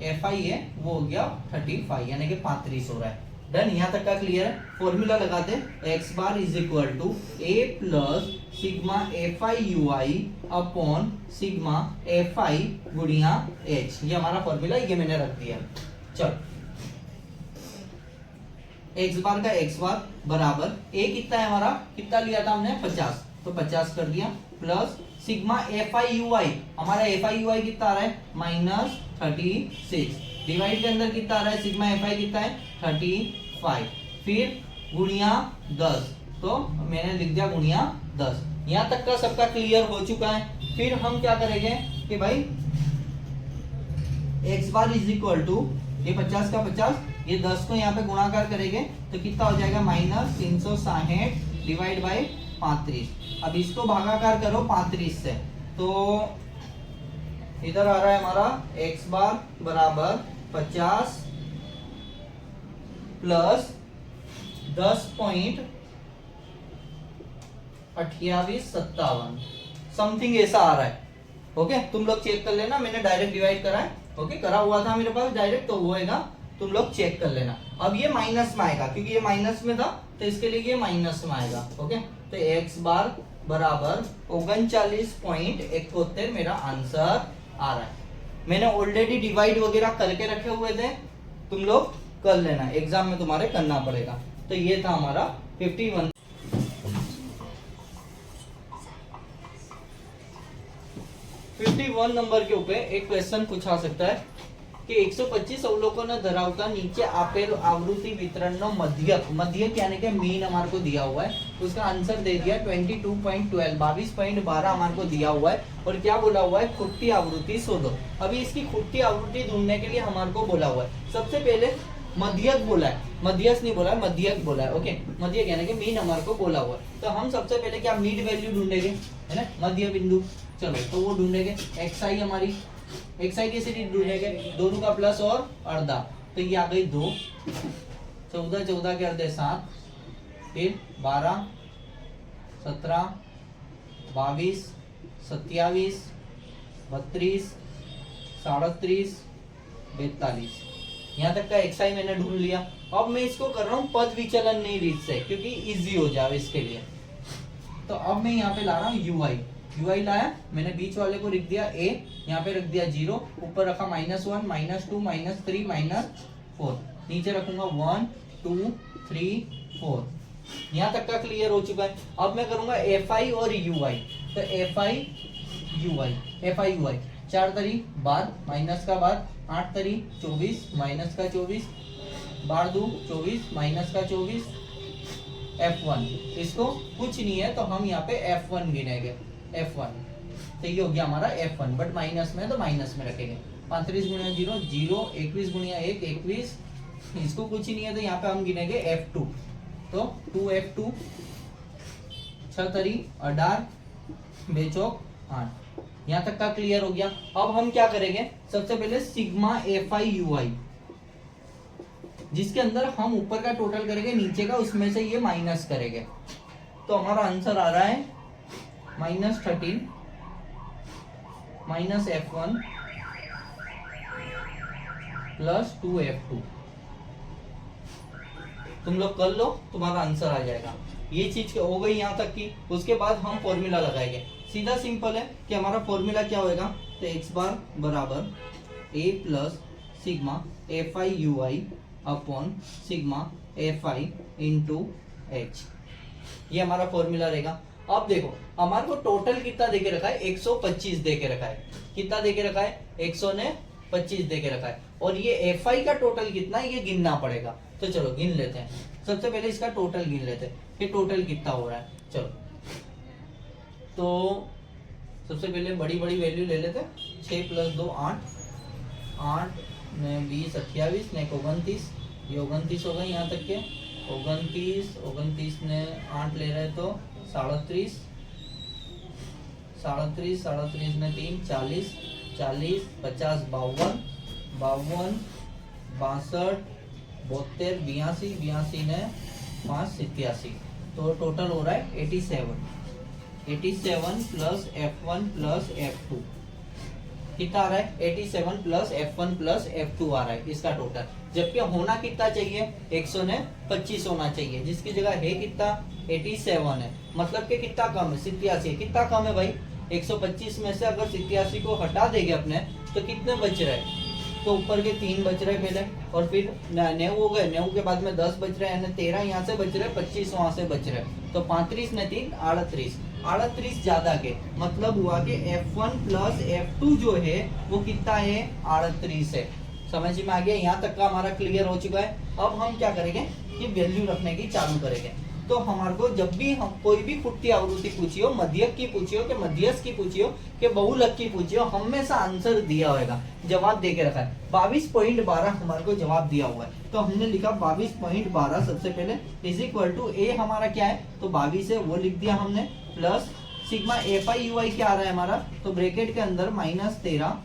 FI है वो हो गया 35 यानी कि 35 हो रहा है। डन, यहाँ तक का क्लियर है। फॉर्मूला लगाते x bar is equal to a plus sigma FI/UI upon sigma FI गुणिया h, ये हमारा फॉर्मूला, ये मैंने रख दिया। चल x बार का x बार बराबर a कितना है हमारा, कितना लिया था हमने 50, तो 50 कर दिया, प्लस सिग्मा FI/UI, हमारा FI/UI कितना आ रहा है -36, डिवाइड के अंदर कितना आ रहा है, सिग्मा FI कितना है 35, फिर गुणिया 10, तो मैंने लिख दिया गुणिया 10। यहाँ तक का सबका क्लियर हो चुका है। फिर हम क्या करेंगे कि भाई x bar is equal to ये 50 का 50, ये 10 को यहाँ पे गुणाकार करेंगे तो कितना हो जाएगा -360 डिवाइड बाई 35। अब इसको भागाकार करो 35 से, तो इधर आ रहा है हमारा x बार बराबर 50 प्लस 10.2857 समथिंग ऐसा आ रहा है। ओके, तुम लोग चेक कर लेना, मैंने डायरेक्ट डिवाइड करा है, ओके करा हुआ था मेरे पास डायरेक्ट, तो वो होएगा, तुम लोग चेक कर लेना। अब ये माइनस में आएगा क्योंकि ये माइनस में था, तो इसके लिए ये माइनस में आएगा। ओके, तो x बार बराबर 39.71 मेरा आंसर आ रहा है। मैंने ऑलरेडी डिवाइड वगैरह करके रखे हुए थे, तुम लोग कर लेना, एग्जाम में तुम्हारे करना पड़ेगा। तो ये था हमारा 51 नंबर के ऊपर एक क्वेश्चन पूछा सकता है कि 125 अवलोकन धरावता नीचे आपेल आवृत्ति वितरण नो मध्यक, मध्यक यानी कि मीन हमारे को दिया हुआ है, उसका आंसर दे दिया 22.12, 22.12 हमारे को दिया हुआ है, और क्या बोला हुआ है, खुट्टी आवृत्ति शोधो। अभी इसकी खुट्टी आवृत्ति ढूंढने के लिए हमारे को बोला हुआ है, सबसे पहले मध्यक बोला है, मध्यस नहीं बोला है, मध्यक बोला है। ओके, मध्यक यानी कि मीन हमारे को बोला हुआ है, तो हम सबसे पहले क्या मीड वैल्यू ढूंढेंगे, है ना, मध्य बिंदु। चलो तो वो ढूंढेंगे, XI हमारी, XI कैसे ढूंढेंगे, दोनों का प्लस और अर्धा, तो ये आ गई 2, 14 14 के अर्धे 7, फिर 12 17 22 27 32 37 42, यहाँ तक का XI मैंने ढूंढ लिया। अब मैं इसको कर रहा हूँ पद विचलन नहीं रीत से, क्योंकि इजी हो जाए इसके लिए। तो अब मैं यहाँ पे ला रहा हूँ UI, UI लाया मैंने, बीच वाले को लिख दिया A, यहाँ पे रख दिया 0, ऊपर रखा -1 -2 -3 -4, नीचे रखूंगा 1 2 3 4, यहाँ तक का क्लियर हो चुका है। अब मैं करूंगा FI और UI, तो FI/UI 4 तरी बाद माइनस का बाद 8 तरी 24 माइनस का 24 बार 2 24 माइनस का 24 F1, इसको कुछ नहीं है तो हम यहाँ पे F1 गिनेंगे, F1, तो ये हो गया हमारा F1, बट माइनस में तो माइनस में रखेंगे। 35 गुणिया 0 0, 21 गुणिया 1 21, इसको कुछ ही नहीं है तो यहाँ पे हम गिनेंगे F2, तो 2F2 6 तरी 18 बेचौक 8, यहाँ तक का क्लियर हो गया। अब हम क्या करेंगे, सबसे पहले सिग्मा FI/UI, जिसके अंदर हम ऊपर का टोटल करेंगे, नीचे का उसमें से ये माइनस करेंगे, तो हमारा आंसर आ रहा है -13 माइनस F1 प्लस 2F2। तुम लोग कर लो, तुम्हारा आंसर आ जाएगा। ये चीज हो गई यहाँ तक की। उसके बाद हम फॉर्मूला लगाएंगे, सीधा सिंपल है कि हमारा फॉर्मूला क्या होएगा, तो x बार बराबर a plus sigma FI/UI upon sigma FI into H। ये हमारा फॉर्मूला रहेगा। अब देखो हमारे को टोटल कितना देके रखा है, 125 देके रखा है। कितना देके रखा है, 125 देके रखा है। और ये एफ आई का टोटल कितना है ये गिनना पड़ेगा। तो चलो गिन लेते हैं, सबसे पहले इसका टोटल गिन लेते हैं कि टोटल कितना हो रहा है। चलो तो सबसे पहले बड़ी बड़ी वैल्यू ले लेते हैं। 6 + 2 8, 8 ने 20 28 ने 29, ये 29 हो गए यहाँ तक के। 29 ने 8 ले रहे तो 37, 37 ने 3 40, 40 50 52, 52 62 72 82 ने 5 87। तो टोटल हो रहा है 87 प्लस F1 प्लस F2 कितना आ रहा है, 87 प्लस F1 प्लस F2 आ रहा है इसका टोटल। जबकि होना कितना चाहिए, 125 होना चाहिए, जिसकी जगह है कितना 87 है। मतलब कि कितना कम है, 87। कितना कम है भाई, 125 में से अगर 87 को हटा देंगे अपने तो कितने बच रहे हैं, तो ऊपर के 3 बच रहे पहले, और फिर 9 हो गए, 9 के बाद में 10 बच रहे हैं, 13 यहाँ से बच रहे, 25 वहां से बच रहे, तो 35 ने 3 38, 38 ज्यादा के मतलब हुआ कि F1 प्लस F2 जो है वो कितना है, 38 है। समझ में आ गया, यहाँ तक का हमारा क्लियर हो चुका है। अब हम क्या करेंगे कि वैल्यू रखने की चालू करेंगे। तो हमारे को जब भी हम कोई भी खुट्टी आवृत्ति पूछी हो, मध्यक की पूछी हो कि मध्यस्थ की पूछी हो कि बहुलक की पूछी हो, हमेशा आंसर दिया होगा, जवाब दे के रखा है। 22.12 हमारे को जवाब दिया हुआ है, तो हमने लिखा 22.12 सबसे पहले इज इक्वल टू ए हमारा क्या है, तो 22 है वो लिख दिया हमने, plus sigma F I U I क्या आ रहा है हमारा, तो ब्रैकेट के अंदर -13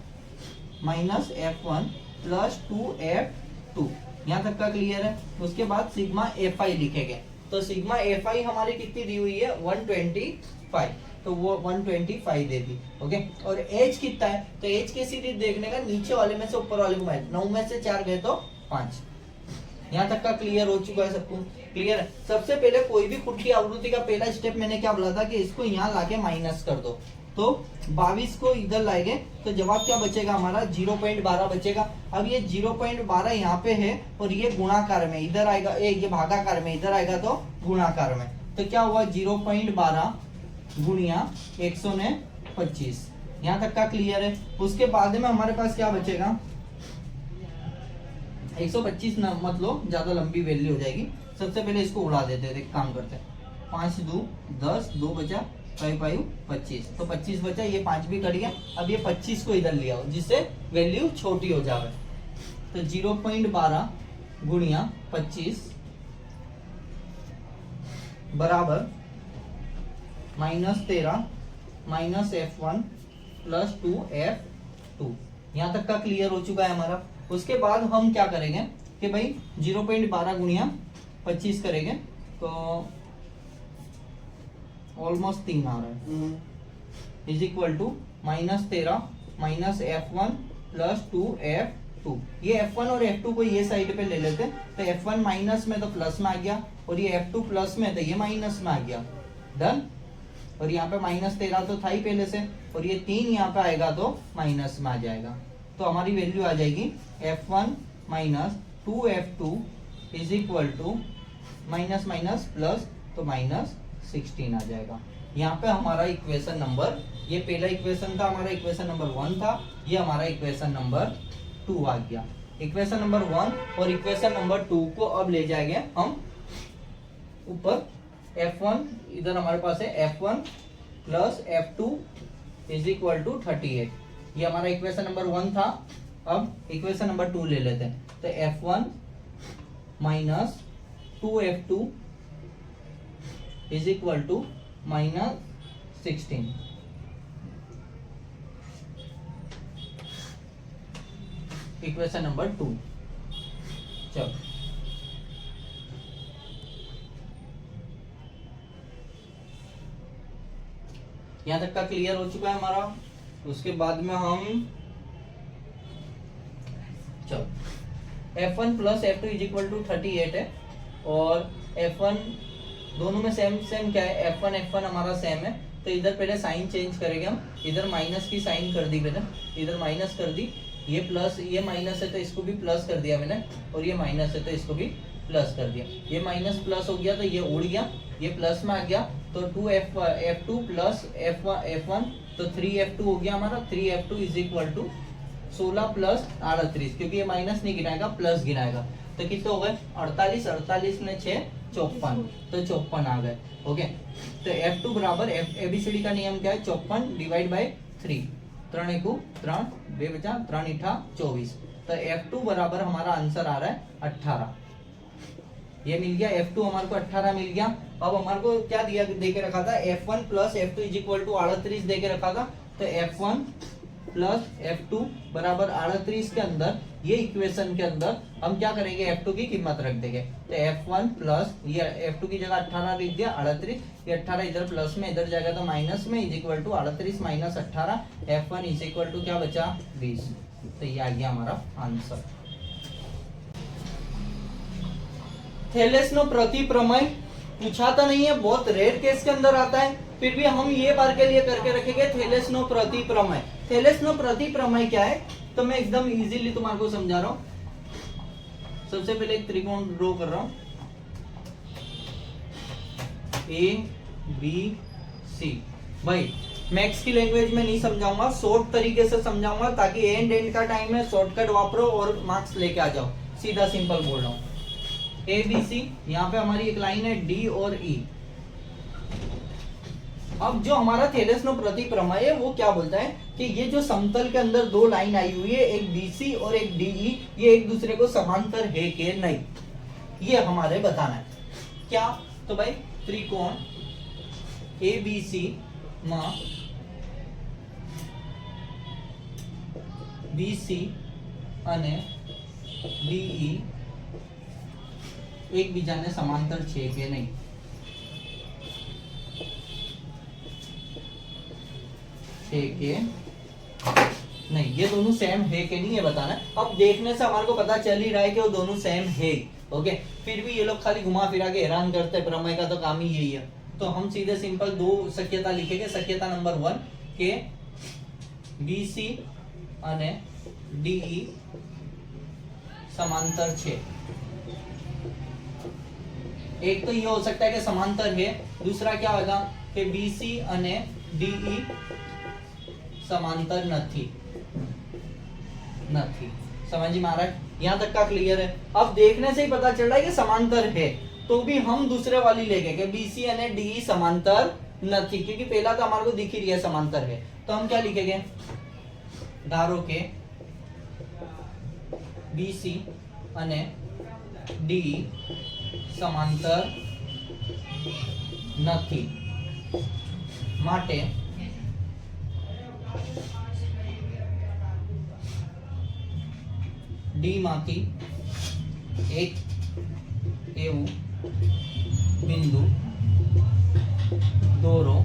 माइनस F1 प्लस 2F2, यहाँ तक का क्लियर है। उसके बाद सिग्मा एफ आई लिखेंगे, तो सिग्मा एफ आई हमारी कितनी दी हुई है, 125, तो वो 125 दे दी। ओके, और एज कितना है, तो एज की सीरीज देखने का नीचे वाले में से ऊपर वाले को माइनस, 9 में से 4 गए तो 5। यहाँ तक का क्लियर हो चुका है सबको, क्लियर है। सबसे पहले कोई भी खुट्टी आवृत्ति का पहला स्टेप मैंने क्या बोला था कि इसको यहाँ लाके माइनस कर दो, तो 22 को इधर लाएंगे तो जवाब क्या बचेगा हमारा, 0.12 बचेगा। अब ये 0.12 यहाँ पे है और ये गुणाकार में इधर आएगा, ये भागाकार में इधर आएगा तो गुणाकार में, तो क्या हुआ 0.12 गुणिया 125। यहाँ तक का क्लियर है। उसके बाद में हमारे पास क्या बचेगा, 125 न मत लो, ज्यादा लंबी वैल्यू हो जाएगी। सबसे पहले इसको उड़ा देते हैं, काम करते हैं। 5 2 10, 2 बचा, 5 5 25, तो 25 बचा, ये 5 भी कट गया। अब ये 25 को इधर लिया जिससे वैल्यू छोटी हो जाए, तो 0.12 गुणिया 25 बराबर -13 माइनस F1 प्लस 2F2। यहाँ तक का क्लियर हो चुका है हमारा। उसके बाद हम क्या करेंगे कि भाई 0.12 गुणिया 25 करेंगे तो ऑलमोस्ट 3 आ रहा है, is equal to -13 minus F1 plus 2F2। ये F1 और F2 को ये साइड पे ले लेते, तो F1 माइनस में तो प्लस में आ गया, और ये F2 प्लस में तो ये माइनस में आ गया, डन। और यहाँ पे -13 तो था ही पहले से, और ये 3 यहाँ पे आएगा तो माइनस में आ जाएगा, तो हमारी वैल्यू आ जाएगी F1 minus 2F2 is equal to minus minus plus, तो -16 आ जाएगा। यहाँ पे हमारा इक्वेशन नंबर, ये पहला इक्वेशन था हमारा, इक्वेशन नंबर 1 था, ये हमारा इक्वेशन नंबर 2 आ गया। इक्वेशन नंबर 1 और इक्वेशन नंबर 2 को अब ले जाएंगे हम ऊपर। F1 इधर हमारे पास है, F1 plus F2 is equal to 38, ये हमारा इक्वेशन नंबर 1 था। अब इक्वेशन नंबर 2 ले लेते हैं, तो F1 minus 2F2 is equal to -16। Equation number 2। चलो यहाँ तक का क्लियर हो चुका है हमारा। उसके बाद में हम चलो F1 plus F2 is equal to 38 है, और F1 दोनों में सेम सेम क्या है, F1 हमारा सेम है, तो इधर पहले साइन चेंज करेंगे हम। इधर माइनस की साइन कर दी मैंने, इधर माइनस कर दी, ये प्लस, ये माइनस है तो इसको भी प्लस कर दिया मैंने, और ये माइनस है तो इसको भी प्लस कर दिया, ये माइनस प्लस हो गया तो ये उड़ गया, ये प्लस में आ गया तो 2f2 प्लस f1 तो 3f2 हो गया हमारा। 3f2 is equal to 16 plus 38, क्योंकि ये माइनस नहीं गिनाएगा प्लस गिनाएगा, तो कितने हो गए 48, 48 ने 6 54, तो 54 आ गए। ओके, तो f2 बराबर एबीसीडी का नियम क्या है, 54 डिवाइड बाय 3, 3 एकू 3, 2 बचा 3 इठा 24, तो f2 बराबर हमारा आंसर आ रहा है 18। ये मिल गया, f2 हमारे को 18 मिल गया। अब हमारे को क्या दिया दे के रखा था, f1 plus f2 is equal to 38 दे के रखा था, तो f1 प्लस f2 बराबर 38 के अंदर, ये इक्वेशन के अंदर हम क्या करेंगे, f2 की कीमत रख देंगे, तो f1 प्लस ये f2 की जगह 18 लिख दिया, 38, ये 18 इधर प्लस में इधर जाएगा तो माइनस में, is equal to 38 minus 18, f1 is equal to क्या बचा 20, तो ये आ गया हमारा आंसर। थेलेसनो प्रतिप्रमेय पूछा तो नहीं है, बहुत रेयर केस के अंदर आता है, फिर भी हम ये बार के लिए करके रखेंगे थेलेसनो प्रतिप्रमेय। थेलेसनो प्रतिप्रमेय क्या है, तो मैं एकदम इजीली तुम्हारे को समझा रहा हूं। सबसे पहले एक त्रिकोण ड्रॉ कर रहा हूं, ए बी सी। भाई मैथ्स की लैंग्वेज में नहीं समझाऊंगा, शॉर्ट तरीके से समझाऊंगा, ताकि एंड का टाइम में शॉर्टकट वापरो और मार्क्स लेके आ जाओ, सीधा सिंपल बोल रहा हूं। ए बी सी, यहाँ पे हमारी एक लाइन है डी और ई। अब जो हमारा थेलेसनो प्रतिप्रमेय है वो क्या बोलता है कि ये जो समतल के अंदर दो लाइन आई हुई है, एक बीसी और एक डीई, ये एक दूसरे को समांतर है कि नहीं, ये हमारे बताना है। क्या, तो भाई त्रिकोण ए बी सी में बीसी અને डीई एक बीजाने समांतर छे के नहीं, छे के नहीं, ये दोनों सेम है कि नहीं ये बताना है। अब देखने से हमारे को पता चल ही रहा है कि वो दोनों सेम है। ओके, फिर भी ये लोग खाली घुमा फिरा के हैरान करते हैं, प्रमेय का तो काम ही यही है। तो हम सीधे सिंपल दो शक्यता लिखेंगे। शक्यता नंबर 1 के बीसी અને डीई समांतर छे। एक तो ये हो सकता है कि समांतर है, दूसरा क्या होगा कि बीसी અને डीई समांतर नहीं। समझ में आ रहा है, यहां तक का क्लियर है। अब देखने से ही पता चल रहा है कि समांतर है, तो भी हम दूसरे वाली लेंगे कि बीसी અને डीई समांतर नहीं, क्योंकि पहला तो हमारे को दिख ही रही है समांतर है। तो हम क्या लिखेंगे, धारो के बीसी અને डीई समांतर नहीं, माटे डी माथी एक एवं बिंदु दोरो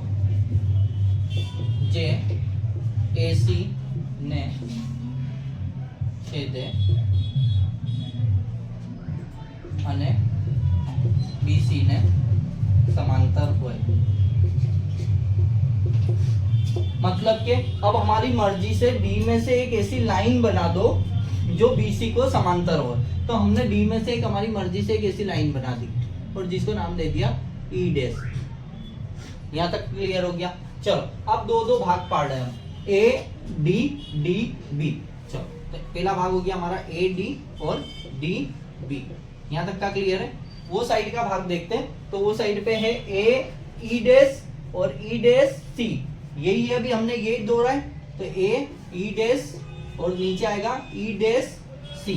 जे एसी ने छेदे અને बीसी ने समांतर होए। मतलब कि अब हमारी मर्जी से बी में से एक ऐसी लाइन बना दो जो बीसी को समांतर हो। तो हमने बी में से एक हमारी मर्जी से एक ऐसी लाइन बना दी और जिसको नाम दे दिया ई डैश। यहां तक क्लियर हो गया। चलो अब दो दो भाग पाड़ रहे हैं, ए डी डी बी। चलो तो पहला भाग हो गया हमारा ए डी और डी बी। यहां तक का क्लियर है। वो साइड का भाग देखते हैं, तो वो साइड पे है ए ई डैश और ई डैश सी। यही है, अभी हमने यही दौड़ा है, तो ए ई डैश और नीचे आएगा ई डैश सी।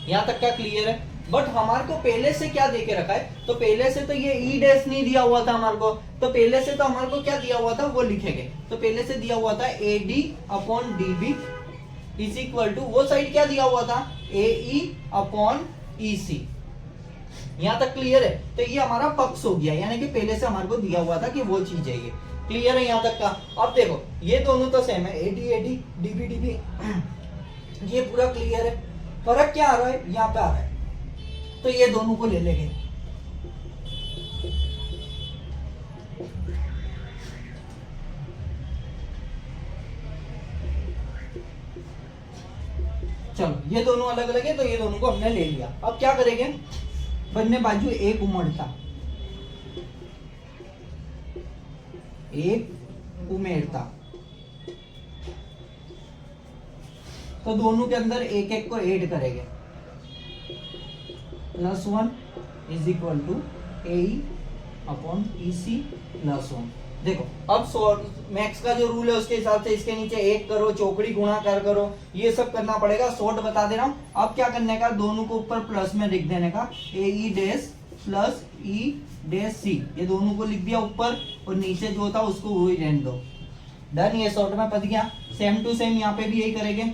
यहां तक का क्लियर है। बट हमारे को पहले से क्या दे के रखा है, तो पहले से तो ये ई डैश नहीं दिया हुआ था हमारे को, तो पहले से तो हमारे को क्या दिया हुआ था वो लिखेंगे। तो पहले से दिया हुआ था A D upon D B is equal to, वो साइड क्या दिया हुआ था, ए ई अपॉन ई सी। यहां तक क्लियर है। तो ये हमारा पक्ष हो गया, यानी कि पहले से हमारे को दिया हुआ था कि वो चीज है ये। क्लियर है यहां तक का। अब देखो ये दोनों तो सेम है, एडी डीबी डीबी, ये पूरा क्लियर है। फर्क क्या आ रहा है, यहाँ पे आ रहा है, तो ये दोनों को ले लेंगे। चलो ये दोनों अलग अलग है, तो ये दोनों को हमने ले लिया। अब क्या करेंगे, બંને બાજુ એક ઉમડતા, एक उमेरता, तो दोनों के अंदर एक एक को ऐड करेंगे। +1 is equal to A upon E C +1। देखो अब मैक्स का जो रूल है उसके हिसाब से इसके नीचे एक करो, चौकड़ी गुणाकार करो, ये सब करना पड़ेगा। शॉर्ट बता दे रहा हूं। अब क्या करने का, दोनों को ऊपर प्लस में लिख देने का, A E dash plus E dash C, ये दोनों को लिख दिया ऊपर, और नीचे जो था उसको वही रहने दो। डन, ये शॉर्ट में पद गया। सेम टू सेम यहाँ पे भी यही करेंगे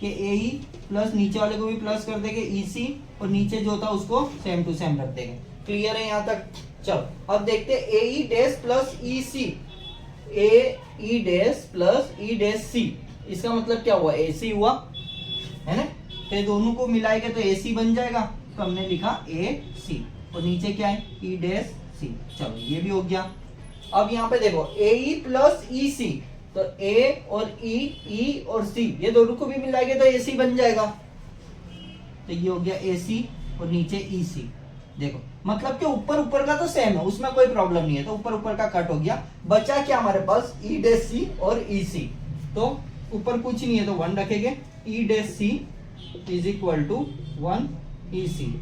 कि ए ई प्लस नीचे वाले को भी प्लस कर देंगे ई सी, और नीचे जो था उसको सेम टू सेम रख देंगे। क्लियर है यहाँ तक? चलो अब देखते हैं A E dash plus E C, A E dash plus E dash C, इसका मतलब क्या हुआ, ए सी हुआ है ना। तो दोनों को मिलाएंगे तो ए सी बन जाएगा, तो हमने लिखा ए सी, और नीचे क्या है, ई डैश सी। चलो ये भी हो गया। अब यहाँ पे देखो ए ई प्लस ई सी, तो ए और ई और सी, ये दोनों को भी मिलाएंगे तो ए सी बन जाएगा। तो ये हो गया ए सी और नीचे ई सी। देखो मतलब कि ऊपर ऊपर का तो सेम है, उसमें कोई प्रॉब्लम नहीं है, तो ऊपर ऊपर का कट हो गया। बचा क्या हमारे पास, ई डैश सी और ई सी। तो ऊपर कुछ नहीं है तो 1 रखेंगे, E dash C is equal to 1 E C.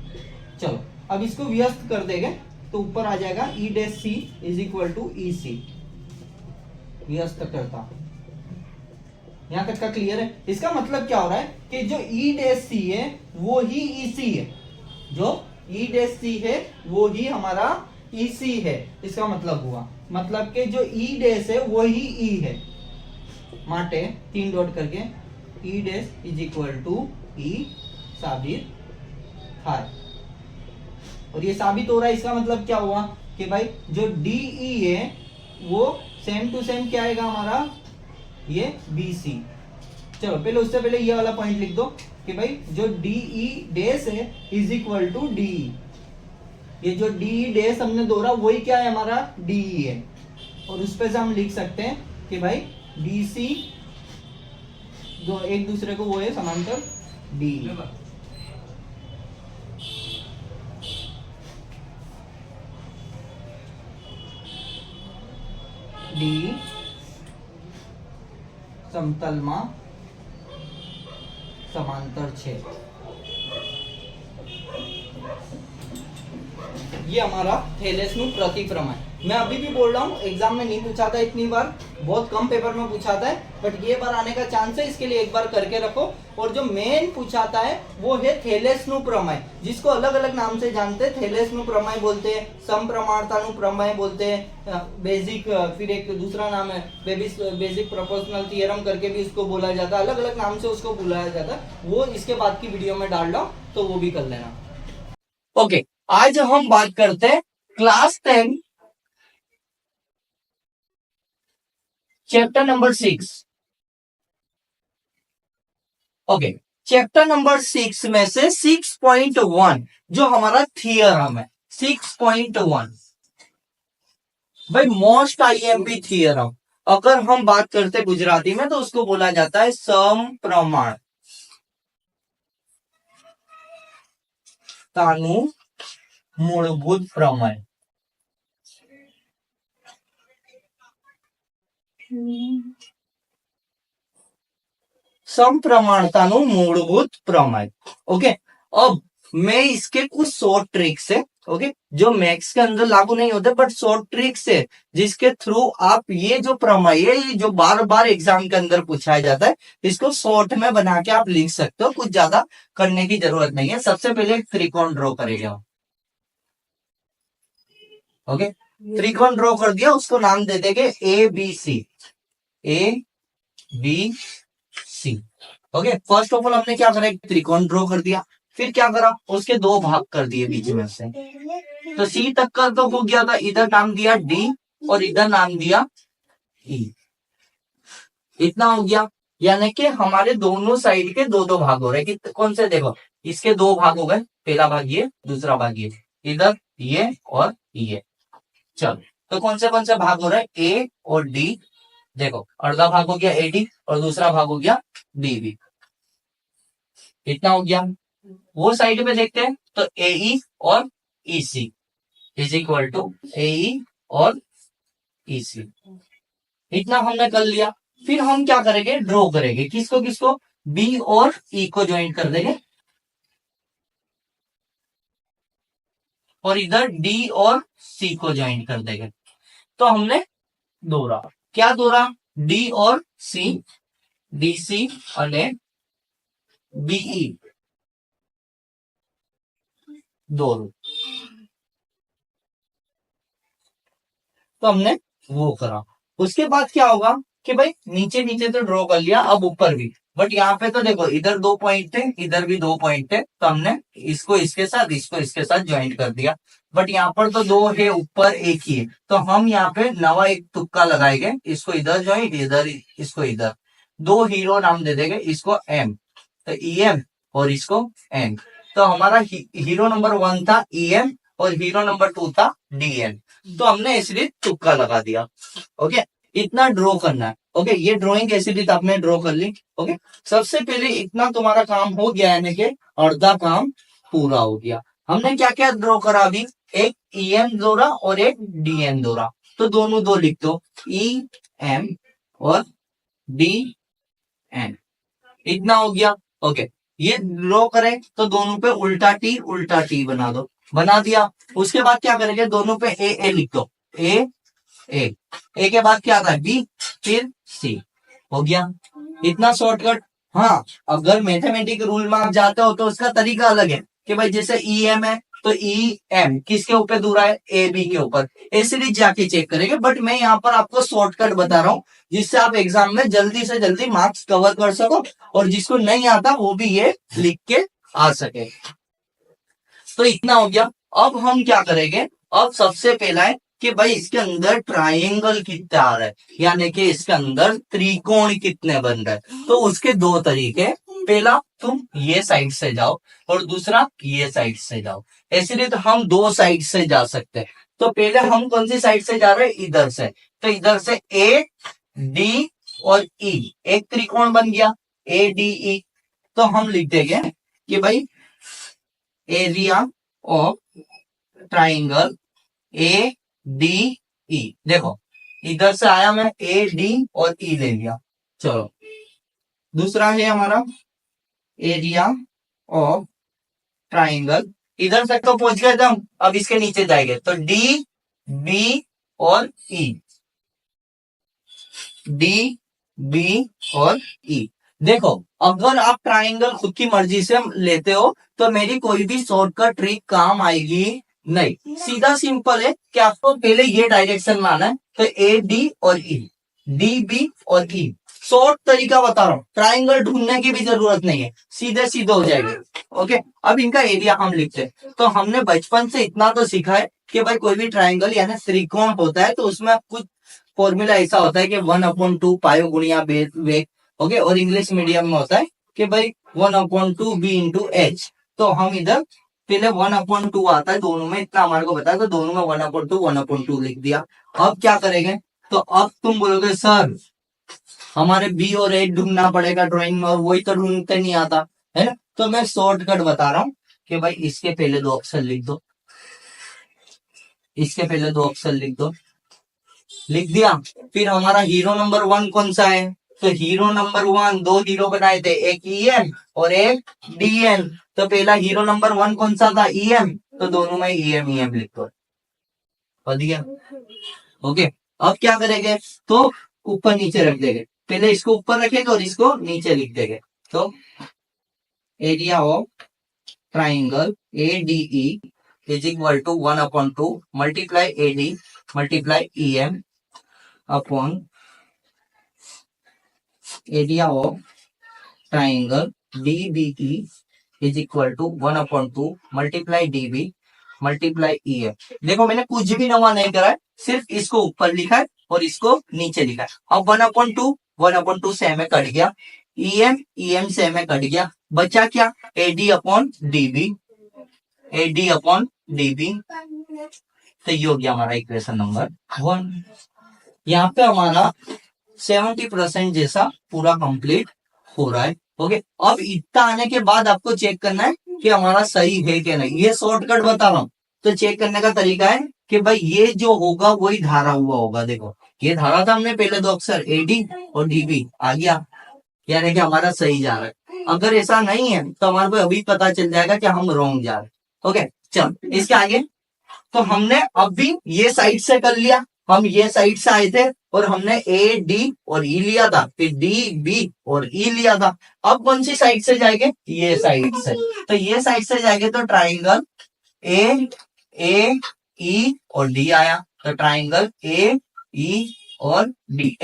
चलो अब इसको व्यस्त कर देंगे तो ऊपर आ जाएगा E dash C is equal to E C. व्यस्त करता, यहां तक का क्लियर है? इसका मतलब क्या हो रहा है कि जो ई डैश सी है वो ही ई सी है, जो ई डैश सी है वो ही हमारा ई सी है। इसका मतलब हुआ, मतलब कि जो ई डैश है वो ही ई है, माटे 3 डॉट करके E dash is equal to E साबित है। और ये साबित हो रहा है, इसका मतलब क्या हुआ कि भाई जो डी ई है वो सेम टू सेम क्या आएगा हमारा, ये बी सी। चलो पहले उससे पहले ये वाला पॉइंट लिख दो कि भाई जो डी ई डैश है is equal to D E. ये जो डी ई डैश हमने दौरा वही क्या है, हमारा डी ई है, और उस पे से हम लिख सकते हैं कि भाई डी सी जो एक दूसरे को वो है समांतर डी ई। डी समतल में समांतर छे। ये हमारा थेलेसનું प्रतिप्रमेय। मैं अभी भी बोल रहा हूँ, एग्जाम में नहीं पूछा था इतनी बार, बहुत कम पेपर में पूछाता है, बट ये बार आने का चांस है, इसके लिए एक बार करके रखो। और जो मेन पूछाता है वो है थेलेसનું प्रमेय, जिसको अलग अलग नाम से जानते हैं। थेलेसનું प्रमेय बोलते हैं, समप्रमाणताનું प्रमेय बोलते हैं, बेसिक, फिर एक दूसरा नाम है बेसिक प्रोपोर्शनल थ्योरम करके भी उसको बोला जाता है, अलग अलग नाम से उसको बुलाया जाता है। वो इसके बाद की वीडियो में डाल दो तो वो भी कर लेना। ओके, आज हम बात करते हैं class 10 chapter number 6। Okay, chapter number 6 में से 6.1 जो हमारा थियरम है, 6.1 भाई मोस्ट आईएमपी थियरम। अगर हम बात करते गुजराती में तो उसको बोला जाता है समप्रमाण तानु मूलभूत प्रमेय। समप्रमाणतानु मूलभूत प्रमेय। ओके, अब मैं इसके कुछ शॉर्ट ट्रिक्स है, ओके, जो मैथ्स के अंदर लागू नहीं होते बट शॉर्ट ट्रिक्स है, जिसके थ्रू आप ये जो प्रमेय है, ये जो बार बार एग्जाम के अंदर पूछाया जाता है, इसको शॉर्ट में बना के आप लिख सकते हो, कुछ ज्यादा करने की जरूरत नहीं है। सबसे पहले एक त्रिकोण ड्रॉ करेगा। ओके, त्रिकोण ड्रॉ कर दिया, उसको नाम दे देंगे A B C, A B C. Okay, first of all हमने क्या करा, एक त्रिकोण ड्रॉ कर दिया, फिर क्या करा, उसके 2 भाग कर दिए बीच में से। तो सी तक का तो हो गया था, इधर नाम दिया डी और इधर नाम दिया ई, इतना हो गया। यानी कि हमारे दोनों साइड के 2-2 भाग हो रहे हैं। कौन से, देखो इसके 2 भाग हो गए, पहला भाग ये, दूसरा भाग ये, इधर ये और ये। चलो तो कौन से भाग हो रहे हैं, ए और डी। देखो अर्धा भाग हो गया ए डी और दूसरा भाग हो गया डी बी, इतना हो गया। वो साइड में देखते हैं तो ए ई और ईसी इज इक्वल टू ए और ईसी। इतना हमने कर लिया। फिर हम क्या करेंगे, ड्रॉ करेंगे। किसको किसको, बी और ई को ज्वाइन कर देंगे, और इधर डी और सी को ज्वाइन कर देंगे। तो हमने दौरा, क्या दौरा, डी और सी, डी सी અને बीई दोनों। तो हमने वो करा। उसके बाद क्या होगा कि भाई नीचे नीचे तो ड्रॉ कर लिया, अब ऊपर भी। बट यहाँ पे तो देखो इधर 2 पॉइंट थे, इधर भी 2 पॉइंट थे, तो हमने इसको इसके साथ ज्वाइंट कर दिया। बट यहाँ पर तो 2 है, ऊपर एक ही है, तो हम यहाँ पे नवा एक तुक्का लगाएंगे। इसको इधर ज्वाइंट, इधर इसको इधर, 2 हीरो नाम दे देंगे, इसको एम, तो ई एम, और इसको एन। तो हमारा हीरो नंबर 1 था ई एम, और हीरो नंबर 2 था डी एन। तो हमने इसलिए तुक्का लगा दिया। ओके, इतना ड्रॉ करना है। ओके, ये ड्रॉइंग कैसी थी, आपने ड्रॉ कर ली। ओके, सबसे पहले इतना तुम्हारा काम हो गया, यानी कि अर्धा काम पूरा हो गया। हमने क्या क्या ड्रॉ करा अभी, एक ई एम दौरा और एक डी एन दौरा। तो दोनों 2 लिख दो, ई एम और डी एन। इतना हो गया। ओके, ये ड्रॉ करें तो दोनों पे उल्टा टी बना दो, बना दिया। उसके बाद क्या करेंगे, दोनों पे ए लिख दो, ए के बाद क्या था, बी, फिर सी। हो गया, इतना शॉर्टकट। हाँ, अगर मैथमेटिक रूल में आप जाते हो तो उसका तरीका अलग है कि भाई जैसे ई एम है तो ई एम किसके ऊपर दूरा है, ए बी के ऊपर, ऐसे जाके चेक करेंगे। बट मैं यहाँ पर आपको शॉर्टकट बता रहा हूँ, जिससे आप एग्जाम में जल्दी से जल्दी मार्क्स कवर कर सको, और जिसको नहीं आता वो भी ये लिख के आ सके। तो इतना हो गया। अब हम क्या करेंगे, अब सबसे पहला है कि भाई इसके अंदर ट्रायंगल कितना आ रहा है, यानी कि इसके अंदर त्रिकोण कितने बन रहे हैं। तो उसके 2 तरीके, पहला तुम ये साइड से जाओ और दूसरा ये साइड से जाओ। इसलिए तो हम 2 साइड से जा सकते हैं। तो पहले हम कौन सी साइड से जा रहे हैं, इधर से। तो इधर से ए डी और ई, एक त्रिकोण बन गया ए डी ई। तो हम लिख देंगे कि भाई area of triangle A D ई। देखो इधर से आया, मैं ए डी और ई ले लिया। चलो, दूसरा है हमारा एरिया ऑफ ट्राइंगल, इधर तक तो पहुंच गए थे हम, अब इसके नीचे जाएंगे तो डी बी और ई, डी बी और ई। देखो अगर आप ट्राइंगल खुद की मर्जी से लेते हो तो मेरी कोई भी शॉर्टकट ट्रिक काम आएगी नहीं। सीधा सिंपल है कि आपको पहले ये डायरेक्शन में आना है, तो ए डी और ई, डी बी और ई। शॉर्ट तरीका बता रहा हूँ, ट्राइंगल ढूंढने की भी जरूरत नहीं है, सीधे सीधे हो जाएंगे। ओके, अब इनका एरिया हम लिखते हैं। तो हमने बचपन से इतना तो सीखा है कि भाई कोई भी ट्राइंगल यानी त्रिकोण होता है तो उसमें कुछ फॉर्मूला ऐसा होता है कि 1/2 पायो गुणिया वेग। ओके, और इंग्लिश मीडियम में होता है कि भाई 1/2 बी इंटू एच। तो हम इधर पहले 1/2 आता है, दोनों में इतना हमारे को बताया, तो दोनों में 1/2 लिख दिया। अब क्या करेंगे, तो अब तुम बोलोगे सर हमारे बी और एच ढूंढना पड़ेगा ड्राइंग में, और वही तो ढूंढते नहीं आता है ना। तो मैं शॉर्टकट बता रहा हूँ कि भाई इसके पहले 2 अक्षर लिख दो, इसके पहले 2 अक्षर लिख दो, लिख दिया। फिर हमारा हीरो नंबर 1 कौन सा है, तो हीरो नंबर 1 2 हीरो बनाए थे, एक ई एम और एक डी एन। तो पहला हीरो नंबर 1 कौन सा था, ई एम, तो दोनों में ई एम लिख दो, बढ़िया। ओके, अब क्या करेंगे, तो ऊपर नीचे रख देंगे, पहले इसको ऊपर रखेंगे और इसको नीचे लिख देंगे। तो area of triangle A D E is equal to 1/2 multiply A D multiply E M upon area of triangle D B E is equal to 1/2 multiply D B multiply E M. देखो मैंने कुछ भी नवा नहीं करा है, सिर्फ इसको ऊपर लिखा है और इसको नीचे लिखा है। अब 1/2 से हमें कट गया, ई एम से हमें कट गया, बचा क्या, A D upon D B, A D upon D B. तो ये हो गया हमारा इक्वेशन नंबर 1। यहाँ पे हमारा 70% जैसा पूरा कंप्लीट हो रहा है। ओके, अब इतना आने के बाद आपको चेक करना है कि हमारा सही है कि नहीं। ये शॉर्टकट बता रहा हूँ, तो तो चेक करने का तरीका है कि भाई ये जो होगा वही धारा हुआ होगा। देखो ये धारा था, हमने पहले दो अक्षर एडी और डीबी आ गया, यानी कि हमारा सही जा रहा है। अगर ऐसा नहीं है तो हमारे को अभी पता चल जाएगा कि हम रॉन्ग जा रहे हैं। ओके चल इसके आगे, तो हमने अभी ये साइड से कर लिया, हम ये साइड से आए थे और हमने ए डी और ई लिया था, फिर डी बी और ई लिया था। अब कौन सी साइड से जाएंगे, ये साइड से। तो ये साइड से जाएंगे तो ट्राइंगल ए ई और डी आया, तो ट्राइंगल ए ई और D.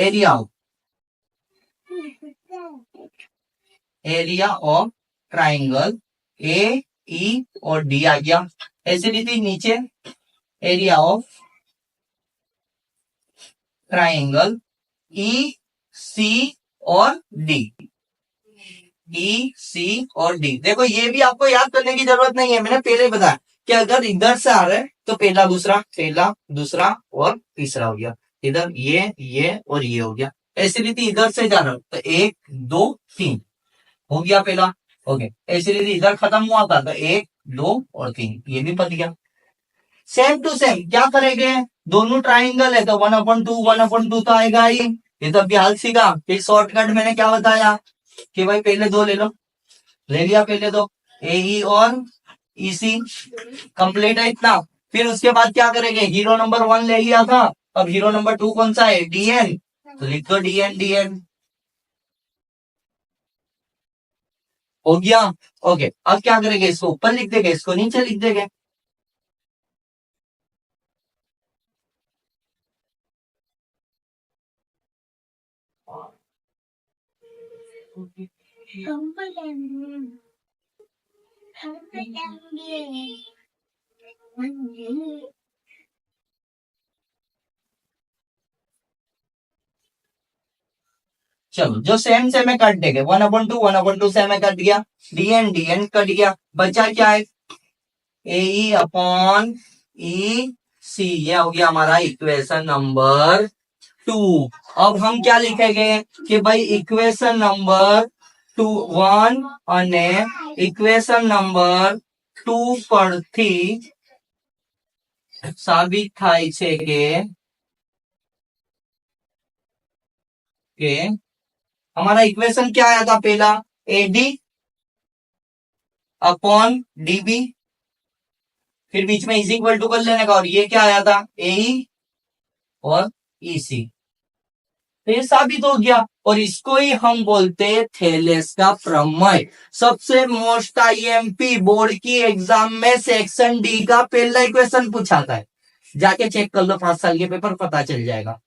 Area of triangle A E और डी आ गया। ऐसी रीति नीचे area of triangle E C और डी, ई सी और डी। देखो ये भी आपको याद करने की जरूरत नहीं है, मैंने पहले बताया कि अगर इधर से आ रहे हैं तो पहला दूसरा और तीसरा हो गया, इधर ये और ये हो गया। ऐसी रीति इधर से जा रहा हूं तो 1 2 3 हो गया पहला। ओके ऐसी रीति इधर खत्म हुआ था तो 1 2 और 3, ये भी बन गया। सेम टू सेम क्या करेंगे, दोनों ट्राइंगल है तो 1/2 तो आएगा ही, ये तो अभी हाल सीखा। फिर शॉर्टकट मैंने क्या बताया कि भाई पहले दो ले लो, ले लिया पहले दो, ए ई और ई सी कंप्लीट है इतना। फिर उसके बाद क्या करेंगे, हीरो नंबर 1 ले लिया था, अब हीरो नंबर 2 कौन सा है, डी एन, तो लिख दो डी एन हो गया। ओके अब क्या करेंगे, इसको ऊपर लिख देंगे, इसको नीचे लिख देंगे। चलो जो सेम से में कट देंगे, 1/2 से में कट गया, डी एन कट गया, बचा क्या है, ए ई अपॉन ई सी, ये हो गया हमारा इक्वेशन नंबर 2। अब हम क्या लिखेंगे कि भाई इक्वेशन नंबर 1 અને इक्वेशन नंबर 2 પરથી સાબિત થાય છે કે हमारा इक्वेशन क्या आया था, पहला एडी अपॉन डीबी, फिर बीच में इज इक्वल टू कर लेने का, और ये क्या आया था, ए और ईसी। तो ये साबित हो गया, और इसको ही हम बोलते हैं थेलेस का प्रमेय। सबसे मोस्ट आईएमपी बोर्ड की एग्जाम में सेक्शन डी का पहला इक्वेशन पूछा था, जाके चेक कर लो 5 साल के पेपर, पता चल जाएगा।